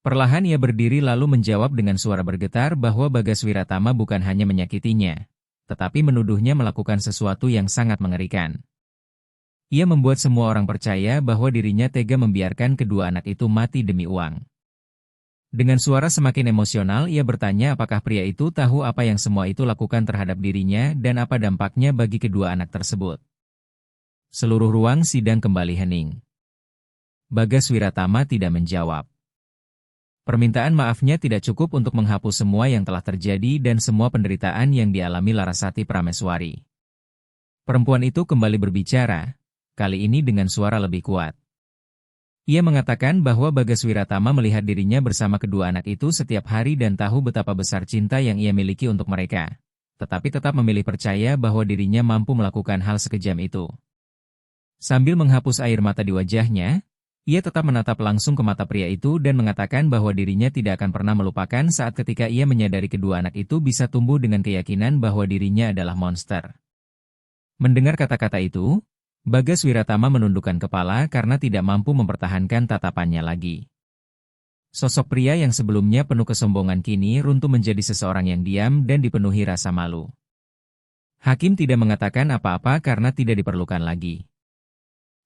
Perlahan ia berdiri lalu menjawab dengan suara bergetar bahwa Bagas Wiratama bukan hanya menyakitinya, tetapi menuduhnya melakukan sesuatu yang sangat mengerikan. Ia membuat semua orang percaya bahwa dirinya tega membiarkan kedua anak itu mati demi uang. Dengan suara semakin emosional ia bertanya apakah pria itu tahu apa yang semua itu lakukan terhadap dirinya dan apa dampaknya bagi kedua anak tersebut. Seluruh ruang sidang kembali hening. Bagas Wiratama tidak menjawab. Permintaan maafnya tidak cukup untuk menghapus semua yang telah terjadi dan semua penderitaan yang dialami Larasati Prameswari. Perempuan itu kembali berbicara, kali ini dengan suara lebih kuat. Ia mengatakan bahwa Bagas Wiratama melihat dirinya bersama kedua anak itu setiap hari dan tahu betapa besar cinta yang ia miliki untuk mereka. Tetapi tetap memilih percaya bahwa dirinya mampu melakukan hal sekejam itu. Sambil menghapus air mata di wajahnya, Ia tetap menatap langsung ke mata pria itu dan mengatakan bahwa dirinya tidak akan pernah melupakan saat ketika ia menyadari kedua anak itu bisa tumbuh dengan keyakinan bahwa dirinya adalah monster. Mendengar kata-kata itu, Bagas Wiratama menundukkan kepala karena tidak mampu mempertahankan tatapannya lagi. Sosok pria yang sebelumnya penuh kesombongan kini runtuh menjadi seseorang yang diam dan dipenuhi rasa malu. Hakim tidak mengatakan apa-apa karena tidak diperlukan lagi.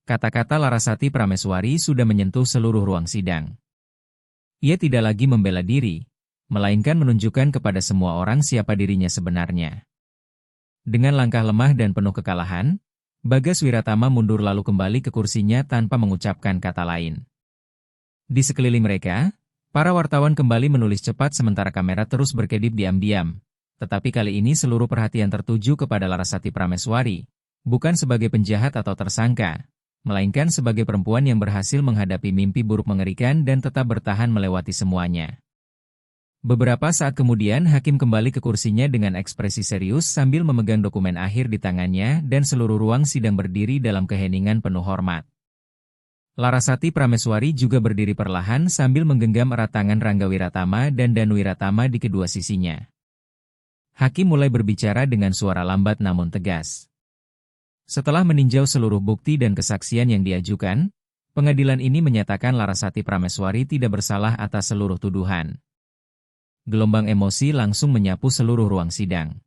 Kata-kata Larasati Prameswari sudah menyentuh seluruh ruang sidang. Ia tidak lagi membela diri, melainkan menunjukkan kepada semua orang siapa dirinya sebenarnya. Dengan langkah lemah dan penuh kekalahan, Bagas Wiratama mundur lalu kembali ke kursinya tanpa mengucapkan kata lain. Di sekeliling mereka, para wartawan kembali menulis cepat sementara kamera terus berkedip diam-diam. Tetapi kali ini seluruh perhatian tertuju kepada Larasati Prameswari, bukan sebagai penjahat atau tersangka, melainkan sebagai perempuan yang berhasil menghadapi mimpi buruk mengerikan dan tetap bertahan melewati semuanya. Beberapa saat kemudian Hakim kembali ke kursinya dengan ekspresi serius sambil memegang dokumen akhir di tangannya dan seluruh ruang sidang berdiri dalam keheningan penuh hormat. Larasati Prameswari juga berdiri perlahan sambil menggenggam erat tangan Rangga Wiratama dan Danu Wiratama di kedua sisinya. Hakim mulai berbicara dengan suara lambat namun tegas. Setelah meninjau seluruh bukti dan kesaksian yang diajukan, pengadilan ini menyatakan Larasati Prameswari tidak bersalah atas seluruh tuduhan. Gelombang emosi langsung menyapu seluruh ruang sidang.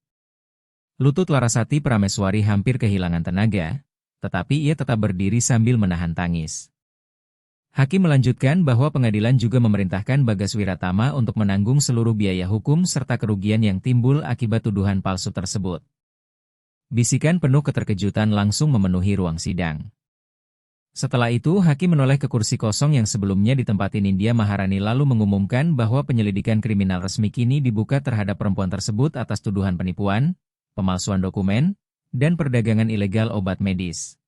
Lutut Larasati Prameswari hampir kehilangan tenaga, tetapi ia tetap berdiri sambil menahan tangis. Hakim melanjutkan bahwa pengadilan juga memerintahkan Bagas Wiratama untuk menanggung seluruh biaya hukum serta kerugian yang timbul akibat tuduhan palsu tersebut. Bisikan penuh keterkejutan langsung memenuhi ruang sidang. Setelah itu, Hakim menoleh ke kursi kosong yang sebelumnya ditempati Nindya Maharani lalu mengumumkan bahwa penyelidikan kriminal resmi kini dibuka terhadap perempuan tersebut atas tuduhan penipuan, pemalsuan dokumen, dan perdagangan ilegal obat medis.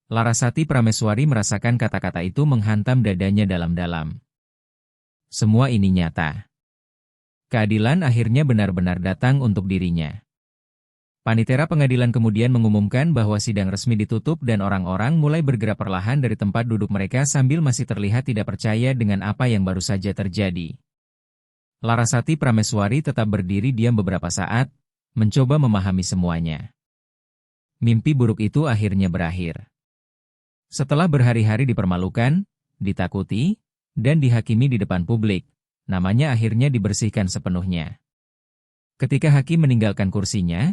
Larasati Prameswari merasakan kata-kata itu menghantam dadanya dalam-dalam. Semua ini nyata. Keadilan akhirnya benar-benar datang untuk dirinya. Panitera pengadilan kemudian mengumumkan bahwa sidang resmi ditutup dan orang-orang mulai bergerak perlahan dari tempat duduk mereka sambil masih terlihat tidak percaya dengan apa yang baru saja terjadi. Larasati Prameswari tetap berdiri diam beberapa saat, mencoba memahami semuanya. Mimpi buruk itu akhirnya berakhir. Setelah berhari-hari dipermalukan, ditakuti, dan dihakimi di depan publik, namanya akhirnya dibersihkan sepenuhnya. Ketika Hakim meninggalkan kursinya,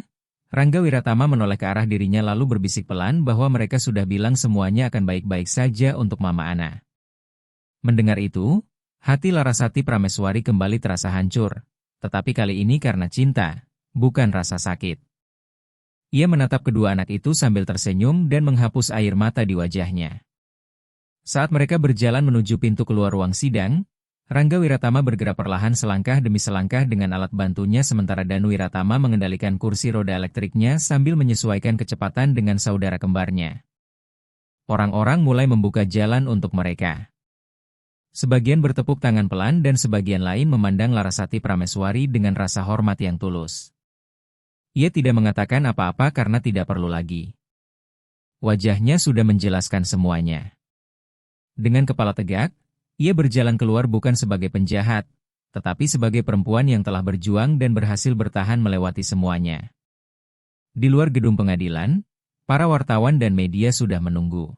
Rangga Wiratama menoleh ke arah dirinya lalu berbisik pelan bahwa mereka sudah bilang semuanya akan baik-baik saja untuk Mama Ana. Mendengar itu, hati Larasati Prameswari kembali terasa hancur, tetapi kali ini karena cinta, bukan rasa sakit. Ia menatap kedua anak itu sambil tersenyum dan menghapus air mata di wajahnya. Saat mereka berjalan menuju pintu keluar ruang sidang, Rangga Wiratama bergerak perlahan selangkah demi selangkah dengan alat bantunya sementara Danu Wiratama mengendalikan kursi roda elektriknya sambil menyesuaikan kecepatan dengan saudara kembarnya. Orang-orang mulai membuka jalan untuk mereka. Sebagian bertepuk tangan pelan dan sebagian lain memandang Larasati Prameswari dengan rasa hormat yang tulus. Ia tidak mengatakan apa-apa karena tidak perlu lagi. Wajahnya sudah menjelaskan semuanya. Dengan kepala tegak, ia berjalan keluar bukan sebagai penjahat, tetapi sebagai perempuan yang telah berjuang dan berhasil bertahan melewati semuanya. Di luar gedung pengadilan, para wartawan dan media sudah menunggu.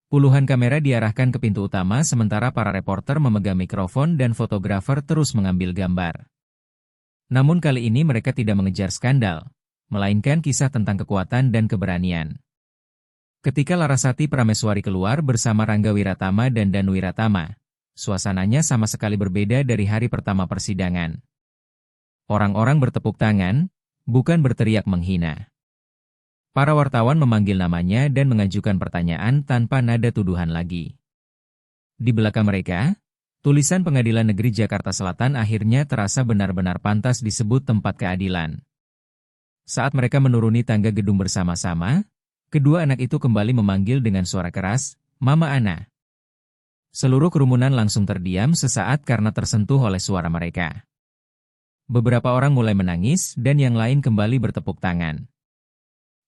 Puluhan kamera diarahkan ke pintu utama sementara para reporter memegang mikrofon dan fotografer terus mengambil gambar. Namun kali ini mereka tidak mengejar skandal, melainkan kisah tentang kekuatan dan keberanian. Ketika Larasati Prameswari keluar bersama Rangga Wiratama dan Danu Wiratama, suasananya sama sekali berbeda dari hari pertama persidangan. Orang-orang bertepuk tangan, bukan berteriak menghina. Para wartawan memanggil namanya dan mengajukan pertanyaan tanpa nada tuduhan lagi. Di belakang mereka, tulisan Pengadilan Negeri Jakarta Selatan akhirnya terasa benar-benar pantas disebut tempat keadilan. Saat mereka menuruni tangga gedung bersama-sama, kedua anak itu kembali memanggil dengan suara keras, "Mama Ana." Seluruh kerumunan langsung terdiam sesaat karena tersentuh oleh suara mereka. Beberapa orang mulai menangis dan yang lain kembali bertepuk tangan.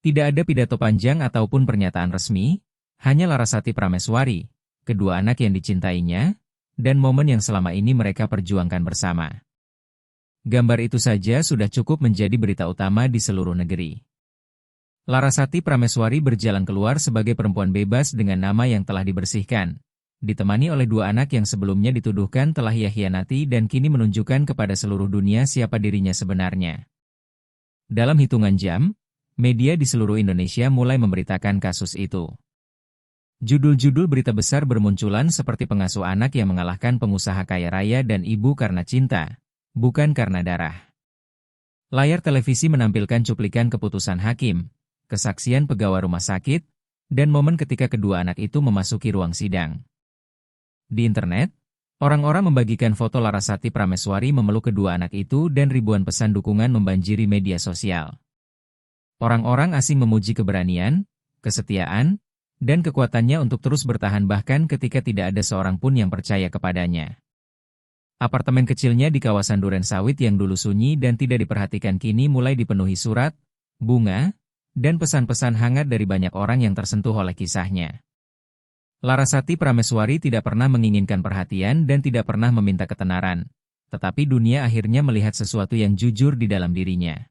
Tidak ada pidato panjang ataupun pernyataan resmi, hanya Larasati Prameswari, kedua anak yang dicintainya, dan momen yang selama ini mereka perjuangkan bersama. Gambar itu saja sudah cukup menjadi berita utama di seluruh negeri. Larasati Prameswari berjalan keluar sebagai perempuan bebas dengan nama yang telah dibersihkan, ditemani oleh dua anak yang sebelumnya dituduhkan telah ia khianati dan kini menunjukkan kepada seluruh dunia siapa dirinya sebenarnya. Dalam hitungan jam, media di seluruh Indonesia mulai memberitakan kasus itu. Judul-judul berita besar bermunculan seperti pengasuh anak yang mengalahkan pengusaha kaya raya dan ibu karena cinta, bukan karena darah. Layar televisi menampilkan cuplikan keputusan hakim, kesaksian pegawai rumah sakit, dan momen ketika kedua anak itu memasuki ruang sidang. Di internet, orang-orang membagikan foto Larasati Prameswari memeluk kedua anak itu dan ribuan pesan dukungan membanjiri media sosial. Orang-orang asing memuji keberanian, kesetiaan, dan kekuatannya untuk terus bertahan bahkan ketika tidak ada seorang pun yang percaya kepadanya. Apartemen kecilnya di kawasan Duren Sawit yang dulu sunyi dan tidak diperhatikan kini mulai dipenuhi surat, bunga, dan pesan-pesan hangat dari banyak orang yang tersentuh oleh kisahnya. Larasati Prameswari tidak pernah menginginkan perhatian dan tidak pernah meminta ketenaran, tetapi dunia akhirnya melihat sesuatu yang jujur di dalam dirinya.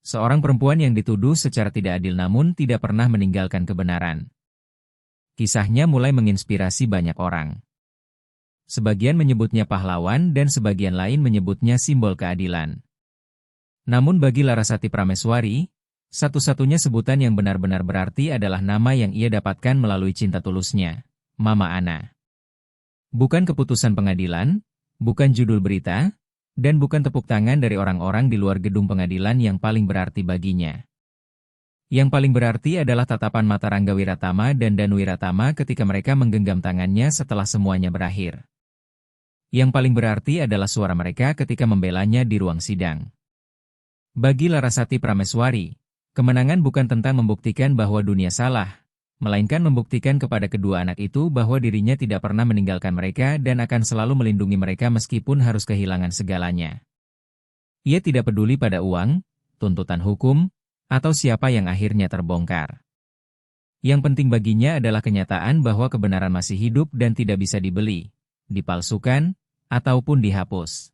Seorang perempuan yang dituduh secara tidak adil namun tidak pernah meninggalkan kebenaran. Kisahnya mulai menginspirasi banyak orang. Sebagian menyebutnya pahlawan dan sebagian lain menyebutnya simbol keadilan. Namun bagi Larasati Prameswari, satu-satunya sebutan yang benar-benar berarti adalah nama yang ia dapatkan melalui cinta tulusnya, Mama Ana. Bukan keputusan pengadilan, bukan judul berita, dan bukan tepuk tangan dari orang-orang di luar gedung pengadilan yang paling berarti baginya. Yang paling berarti adalah tatapan mata Rangga Wiratama dan Danu Wiratama ketika mereka menggenggam tangannya setelah semuanya berakhir. Yang paling berarti adalah suara mereka ketika membelanya di ruang sidang. Bagi Larasati Prameswari, kemenangan bukan tentang membuktikan bahwa dunia salah, melainkan membuktikan kepada kedua anak itu bahwa dirinya tidak pernah meninggalkan mereka dan akan selalu melindungi mereka meskipun harus kehilangan segalanya. Ia tidak peduli pada uang, tuntutan hukum, atau siapa yang akhirnya terbongkar. Yang penting baginya adalah kenyataan bahwa kebenaran masih hidup dan tidak bisa dibeli, dipalsukan, ataupun dihapus.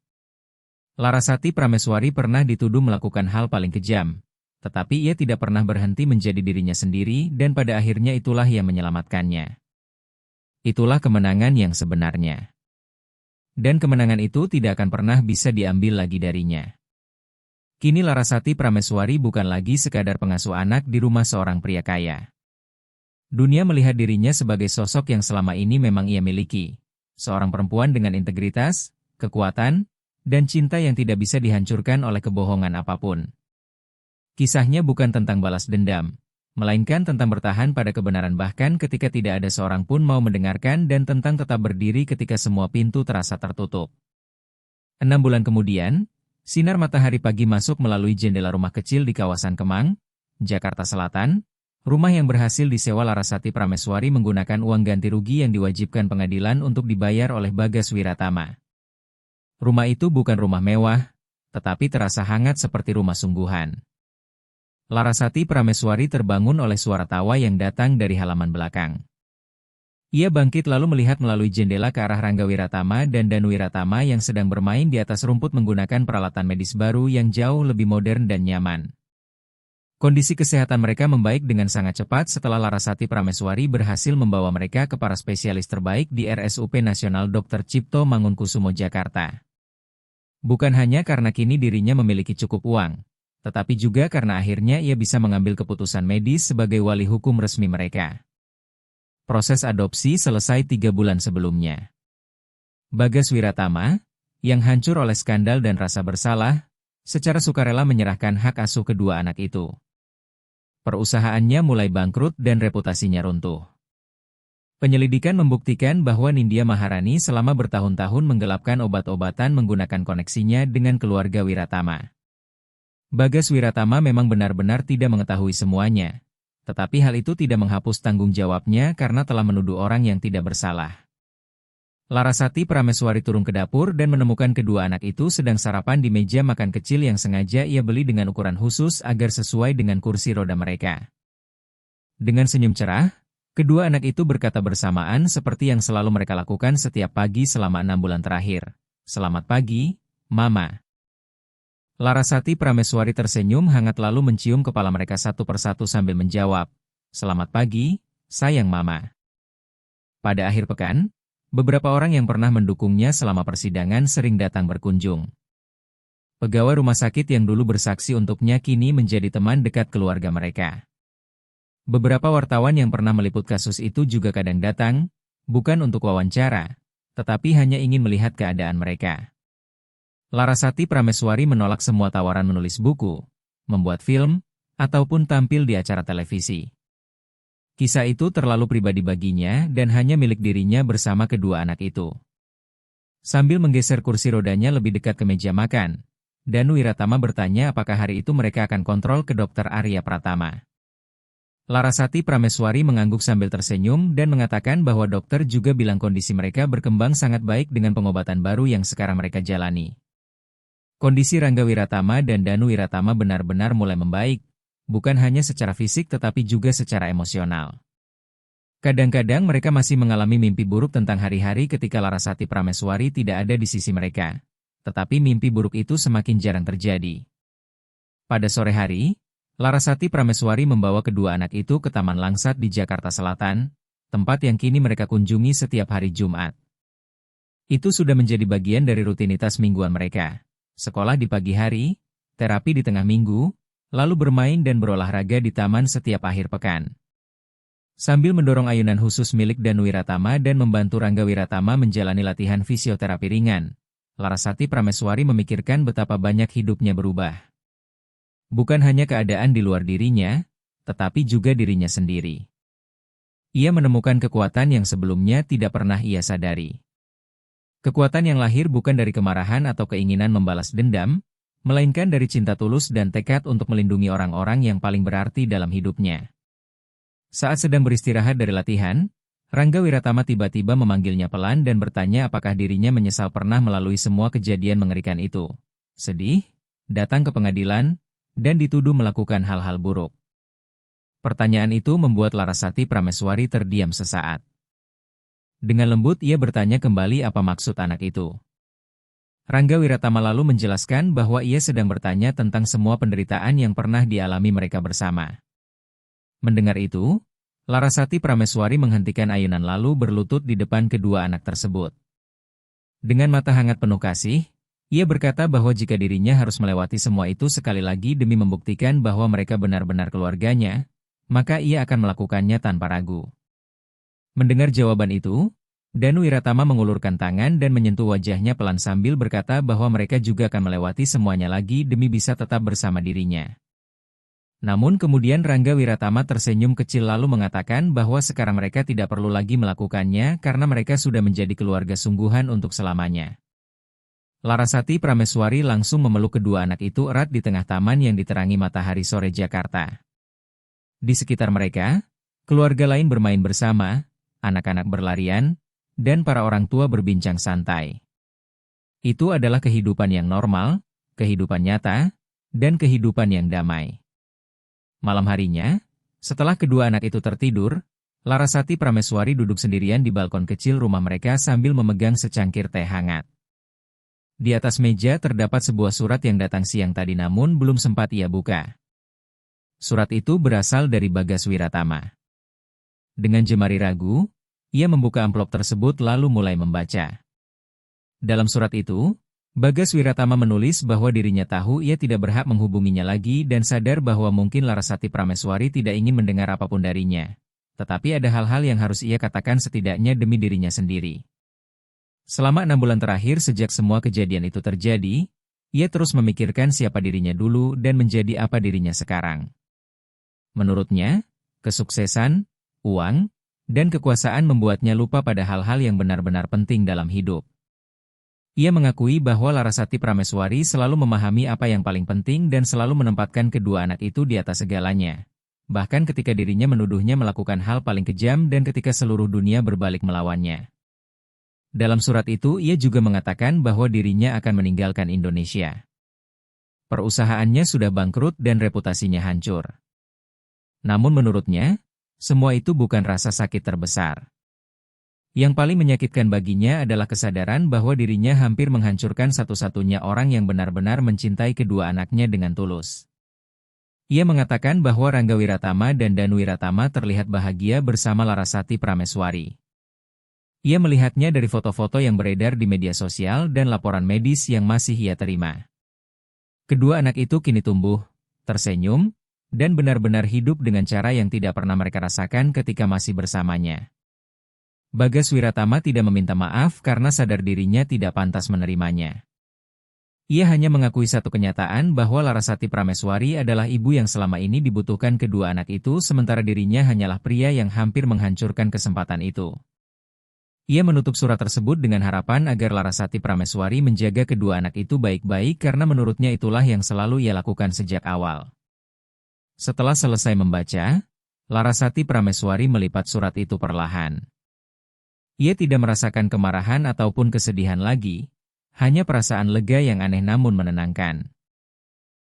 Larasati Prameswari pernah dituduh melakukan hal paling kejam, tetapi ia tidak pernah berhenti menjadi dirinya sendiri dan pada akhirnya itulah yang menyelamatkannya. Itulah kemenangan yang sebenarnya. Dan kemenangan itu tidak akan pernah bisa diambil lagi darinya. Kini Larasati Prameswari bukan lagi sekadar pengasuh anak di rumah seorang pria kaya. Dunia melihat dirinya sebagai sosok yang selama ini memang ia miliki. Seorang perempuan dengan integritas, kekuatan, dan cinta yang tidak bisa dihancurkan oleh kebohongan apapun. Kisahnya bukan tentang balas dendam, melainkan tentang bertahan pada kebenaran bahkan ketika tidak ada seorang pun mau mendengarkan dan tentang tetap berdiri ketika semua pintu terasa tertutup. 6 bulan kemudian, sinar matahari pagi masuk melalui jendela rumah kecil di kawasan Kemang, Jakarta Selatan, rumah yang berhasil disewa Larasati Prameswari menggunakan uang ganti rugi yang diwajibkan pengadilan untuk dibayar oleh Bagas Wiratama. Rumah itu bukan rumah mewah, tetapi terasa hangat seperti rumah sungguhan. Larasati Prameswari terbangun oleh suara tawa yang datang dari halaman belakang. Ia bangkit lalu melihat melalui jendela ke arah Rangga Wiratama dan Danu Wiratama yang sedang bermain di atas rumput menggunakan peralatan medis baru yang jauh lebih modern dan nyaman. Kondisi kesehatan mereka membaik dengan sangat cepat setelah Larasati Prameswari berhasil membawa mereka ke para spesialis terbaik di RSUP Nasional Dr. Cipto Mangunkusumo Jakarta. Bukan hanya karena kini dirinya memiliki cukup uang, tetapi juga karena akhirnya ia bisa mengambil keputusan medis sebagai wali hukum resmi mereka. Proses adopsi selesai 3 bulan sebelumnya. Bagas Wiratama, yang hancur oleh skandal dan rasa bersalah, secara sukarela menyerahkan hak asuh kedua anak itu. Perusahaannya mulai bangkrut dan reputasinya runtuh. Penyelidikan membuktikan bahwa Nindya Maharani selama bertahun-tahun menggelapkan obat-obatan menggunakan koneksinya dengan keluarga Wiratama. Bagas Wiratama memang benar-benar tidak mengetahui semuanya, tetapi hal itu tidak menghapus tanggung jawabnya karena telah menuduh orang yang tidak bersalah. Larasati Prameswari turun ke dapur dan menemukan kedua anak itu sedang sarapan di meja makan kecil yang sengaja ia beli dengan ukuran khusus agar sesuai dengan kursi roda mereka. Dengan senyum cerah, Kedua anak itu berkata bersamaan seperti yang selalu mereka lakukan setiap pagi selama 6 bulan terakhir. Selamat pagi, Mama. Larasati Prameswari tersenyum hangat lalu mencium kepala mereka satu persatu sambil menjawab, "Selamat pagi, sayang Mama." Pada akhir pekan, beberapa orang yang pernah mendukungnya selama persidangan sering datang berkunjung. Pegawai rumah sakit yang dulu bersaksi untuknya kini menjadi teman dekat keluarga mereka. Beberapa wartawan yang pernah meliput kasus itu juga kadang datang, bukan untuk wawancara, tetapi hanya ingin melihat keadaan mereka. Larasati Prameswari menolak semua tawaran menulis buku, membuat film, ataupun tampil di acara televisi. Kisah itu terlalu pribadi baginya dan hanya milik dirinya bersama kedua anak itu. Sambil menggeser kursi rodanya lebih dekat ke meja makan, Danu Wiratama bertanya apakah hari itu mereka akan kontrol ke Dr. Arya Pratama. Larasati Prameswari mengangguk sambil tersenyum dan mengatakan bahwa dokter juga bilang kondisi mereka berkembang sangat baik dengan pengobatan baru yang sekarang mereka jalani. Kondisi Rangga Wiratama dan Danu Wiratama benar-benar mulai membaik, bukan hanya secara fisik tetapi juga secara emosional. Kadang-kadang mereka masih mengalami mimpi buruk tentang hari-hari ketika Larasati Prameswari tidak ada di sisi mereka. Tetapi mimpi buruk itu semakin jarang terjadi. Pada sore hari, Larasati Prameswari membawa kedua anak itu ke Taman Langsat di Jakarta Selatan, tempat yang kini mereka kunjungi setiap hari Jumat. Itu sudah menjadi bagian dari rutinitas mingguan mereka. Sekolah di pagi hari, terapi di tengah minggu, lalu bermain dan berolahraga di taman setiap akhir pekan. Sambil mendorong ayunan khusus milik Danu Wiratama dan membantu Rangga Wiratama menjalani latihan fisioterapi ringan, Larasati Prameswari memikirkan betapa banyak hidupnya berubah. Bukan hanya keadaan di luar dirinya, tetapi juga dirinya sendiri. Ia menemukan kekuatan yang sebelumnya tidak pernah ia sadari. Kekuatan yang lahir bukan dari kemarahan atau keinginan membalas dendam, melainkan dari cinta tulus dan tekad untuk melindungi orang-orang yang paling berarti dalam hidupnya. Saat sedang beristirahat dari latihan, Rangga Wiratama tiba-tiba memanggilnya pelan dan bertanya apakah dirinya menyesal pernah melalui semua kejadian mengerikan itu. Sedih, datang ke pengadilan, dan dituduh melakukan hal-hal buruk. Pertanyaan itu membuat Larasati Prameswari terdiam sesaat. Dengan lembut ia bertanya kembali apa maksud anak itu. Rangga Wiratama lalu menjelaskan bahwa ia sedang bertanya tentang semua penderitaan yang pernah dialami mereka bersama. Mendengar itu, Larasati Prameswari menghentikan ayunan lalu berlutut di depan kedua anak tersebut. Dengan mata hangat penuh kasih, ia berkata bahwa jika dirinya harus melewati semua itu sekali lagi demi membuktikan bahwa mereka benar-benar keluarganya, maka ia akan melakukannya tanpa ragu. Mendengar jawaban itu, Danu Wiratama mengulurkan tangan dan menyentuh wajahnya pelan sambil berkata bahwa mereka juga akan melewati semuanya lagi demi bisa tetap bersama dirinya. Namun kemudian Rangga Wiratama tersenyum kecil lalu mengatakan bahwa sekarang mereka tidak perlu lagi melakukannya karena mereka sudah menjadi keluarga sungguhan untuk selamanya. Larasati Prameswari langsung memeluk kedua anak itu erat di tengah taman yang diterangi matahari sore Jakarta. Di sekitar mereka, keluarga lain bermain bersama, anak-anak berlarian, dan para orang tua berbincang santai. Itu adalah kehidupan yang normal, kehidupan nyata, dan kehidupan yang damai. Malam harinya, setelah kedua anak itu tertidur, Larasati Prameswari duduk sendirian di balkon kecil rumah mereka sambil memegang secangkir teh hangat. Di atas meja terdapat sebuah surat yang datang siang tadi namun belum sempat ia buka. Surat itu berasal dari Bagas Wiratama. Dengan jemari ragu, ia membuka amplop tersebut lalu mulai membaca. Dalam surat itu, Bagas Wiratama menulis bahwa dirinya tahu ia tidak berhak menghubunginya lagi dan sadar bahwa mungkin Larasati Prameswari tidak ingin mendengar apapun darinya. Tetapi ada hal-hal yang harus ia katakan setidaknya demi dirinya sendiri. Selama 6 bulan terakhir sejak semua kejadian itu terjadi, ia terus memikirkan siapa dirinya dulu dan menjadi apa dirinya sekarang. Menurutnya, kesuksesan, uang, dan kekuasaan membuatnya lupa pada hal-hal yang benar-benar penting dalam hidup. Ia mengakui bahwa Larasati Prameswari selalu memahami apa yang paling penting dan selalu menempatkan kedua anak itu di atas segalanya. Bahkan ketika dirinya menuduhnya melakukan hal paling kejam dan ketika seluruh dunia berbalik melawannya. Dalam surat itu ia juga mengatakan bahwa dirinya akan meninggalkan Indonesia. Perusahaannya sudah bangkrut dan reputasinya hancur. Namun menurutnya, Semua itu bukan rasa sakit terbesar. Yang paling menyakitkan baginya adalah kesadaran bahwa dirinya hampir menghancurkan satu-satunya orang yang benar-benar mencintai kedua anaknya dengan tulus. Ia mengatakan bahwa Rangga Wiratama dan Danu Wiratama terlihat bahagia bersama Larasati Prameswari. Ia melihatnya dari foto-foto yang beredar di media sosial dan laporan medis yang masih ia terima. Kedua anak itu kini tumbuh, tersenyum, dan benar-benar hidup dengan cara yang tidak pernah mereka rasakan ketika masih bersamanya. Bagas Wiratama tidak meminta maaf karena sadar dirinya tidak pantas menerimanya. Ia hanya mengakui satu kenyataan bahwa Larasati Prameswari adalah ibu yang selama ini dibutuhkan kedua anak itu sementara dirinya hanyalah pria yang hampir menghancurkan kesempatan itu. Ia menutup surat tersebut dengan harapan agar Larasati Prameswari menjaga kedua anak itu baik-baik karena menurutnya itulah yang selalu ia lakukan sejak awal. Setelah selesai membaca, Larasati Prameswari melipat surat itu perlahan. Ia tidak merasakan kemarahan ataupun kesedihan lagi, hanya perasaan lega yang aneh namun menenangkan.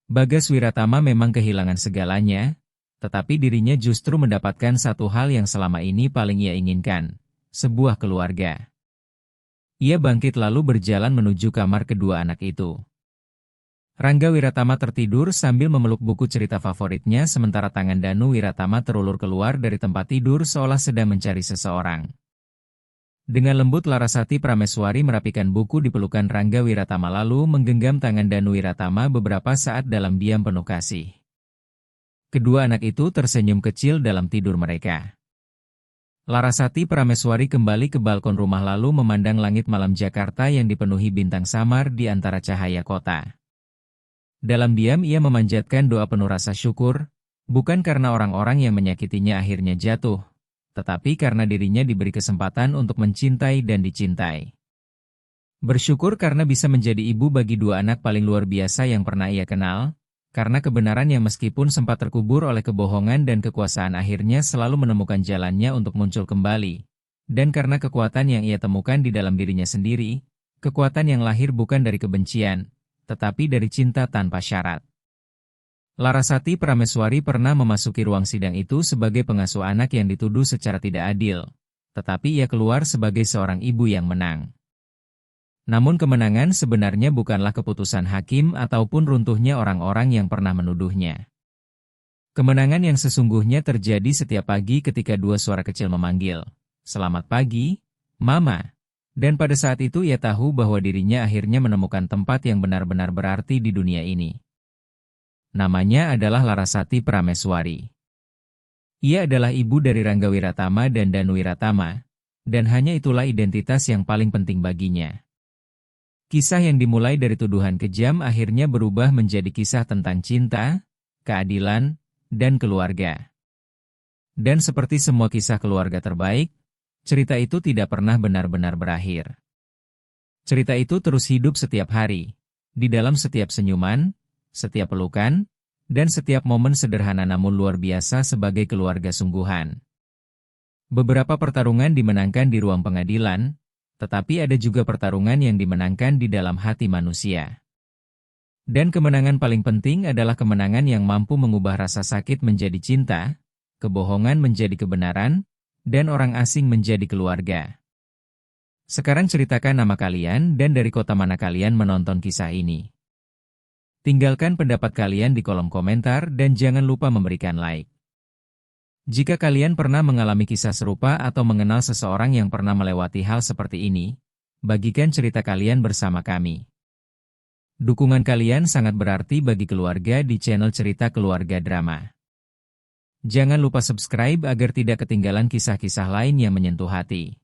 Bagas Wiratama memang kehilangan segalanya, tetapi dirinya justru mendapatkan satu hal yang selama ini paling ia inginkan, sebuah keluarga. Ia bangkit lalu berjalan menuju kamar kedua anak itu. Rangga Wiratama tertidur sambil memeluk buku cerita favoritnya sementara tangan Danu Wiratama terulur keluar dari tempat tidur seolah sedang mencari seseorang. Dengan lembut Larasati Prameswari merapikan buku di pelukan Rangga Wiratama lalu menggenggam tangan Danu Wiratama beberapa saat dalam diam penuh kasih. Kedua anak itu tersenyum kecil dalam tidur mereka. Larasati Prameswari kembali ke balkon rumah lalu memandang langit malam Jakarta yang dipenuhi bintang samar di antara cahaya kota. Dalam diam ia memanjatkan doa penuh rasa syukur, bukan karena orang-orang yang menyakitinya akhirnya jatuh, tetapi karena dirinya diberi kesempatan untuk mencintai dan dicintai. Bersyukur karena bisa menjadi ibu bagi dua anak paling luar biasa yang pernah ia kenal, karena kebenaran yang meskipun sempat terkubur oleh kebohongan dan kekuasaan akhirnya selalu menemukan jalannya untuk muncul kembali, dan karena kekuatan yang ia temukan di dalam dirinya sendiri, kekuatan yang lahir bukan dari kebencian, tetapi dari cinta tanpa syarat. Larasati Prameswari pernah memasuki ruang sidang itu sebagai pengasuh anak yang dituduh secara tidak adil, tetapi ia keluar sebagai seorang ibu yang menang. Namun kemenangan sebenarnya bukanlah keputusan hakim ataupun runtuhnya orang-orang yang pernah menuduhnya. Kemenangan yang sesungguhnya terjadi setiap pagi ketika dua suara kecil memanggil, "Selamat pagi, Mama." Dan pada saat itu ia tahu bahwa dirinya akhirnya menemukan tempat yang benar-benar berarti di dunia ini. Namanya adalah Larasati Prameswari. Ia adalah ibu dari Rangga Wiratama dan Danu Wiratama, dan hanya itulah identitas yang paling penting baginya. Kisah yang dimulai dari tuduhan kejam akhirnya berubah menjadi kisah tentang cinta, keadilan, dan keluarga. Dan seperti semua kisah keluarga terbaik, cerita itu tidak pernah benar-benar berakhir. Cerita itu terus hidup setiap hari, di dalam setiap senyuman, setiap pelukan, dan setiap momen sederhana namun luar biasa sebagai keluarga sungguhan. Beberapa pertarungan dimenangkan di ruang pengadilan, tetapi ada juga pertarungan yang dimenangkan di dalam hati manusia. Dan kemenangan paling penting adalah kemenangan yang mampu mengubah rasa sakit menjadi cinta, kebohongan menjadi kebenaran, dan orang asing menjadi keluarga. Sekarang ceritakan nama kalian dan dari kota mana kalian menonton kisah ini. Tinggalkan pendapat kalian di kolom komentar dan jangan lupa memberikan like. Jika kalian pernah mengalami kisah serupa atau mengenal seseorang yang pernah melewati hal seperti ini, bagikan cerita kalian bersama kami. Dukungan kalian sangat berarti bagi keluarga di channel Cerita Keluarga Drama. Jangan lupa subscribe agar tidak ketinggalan kisah-kisah lain yang menyentuh hati.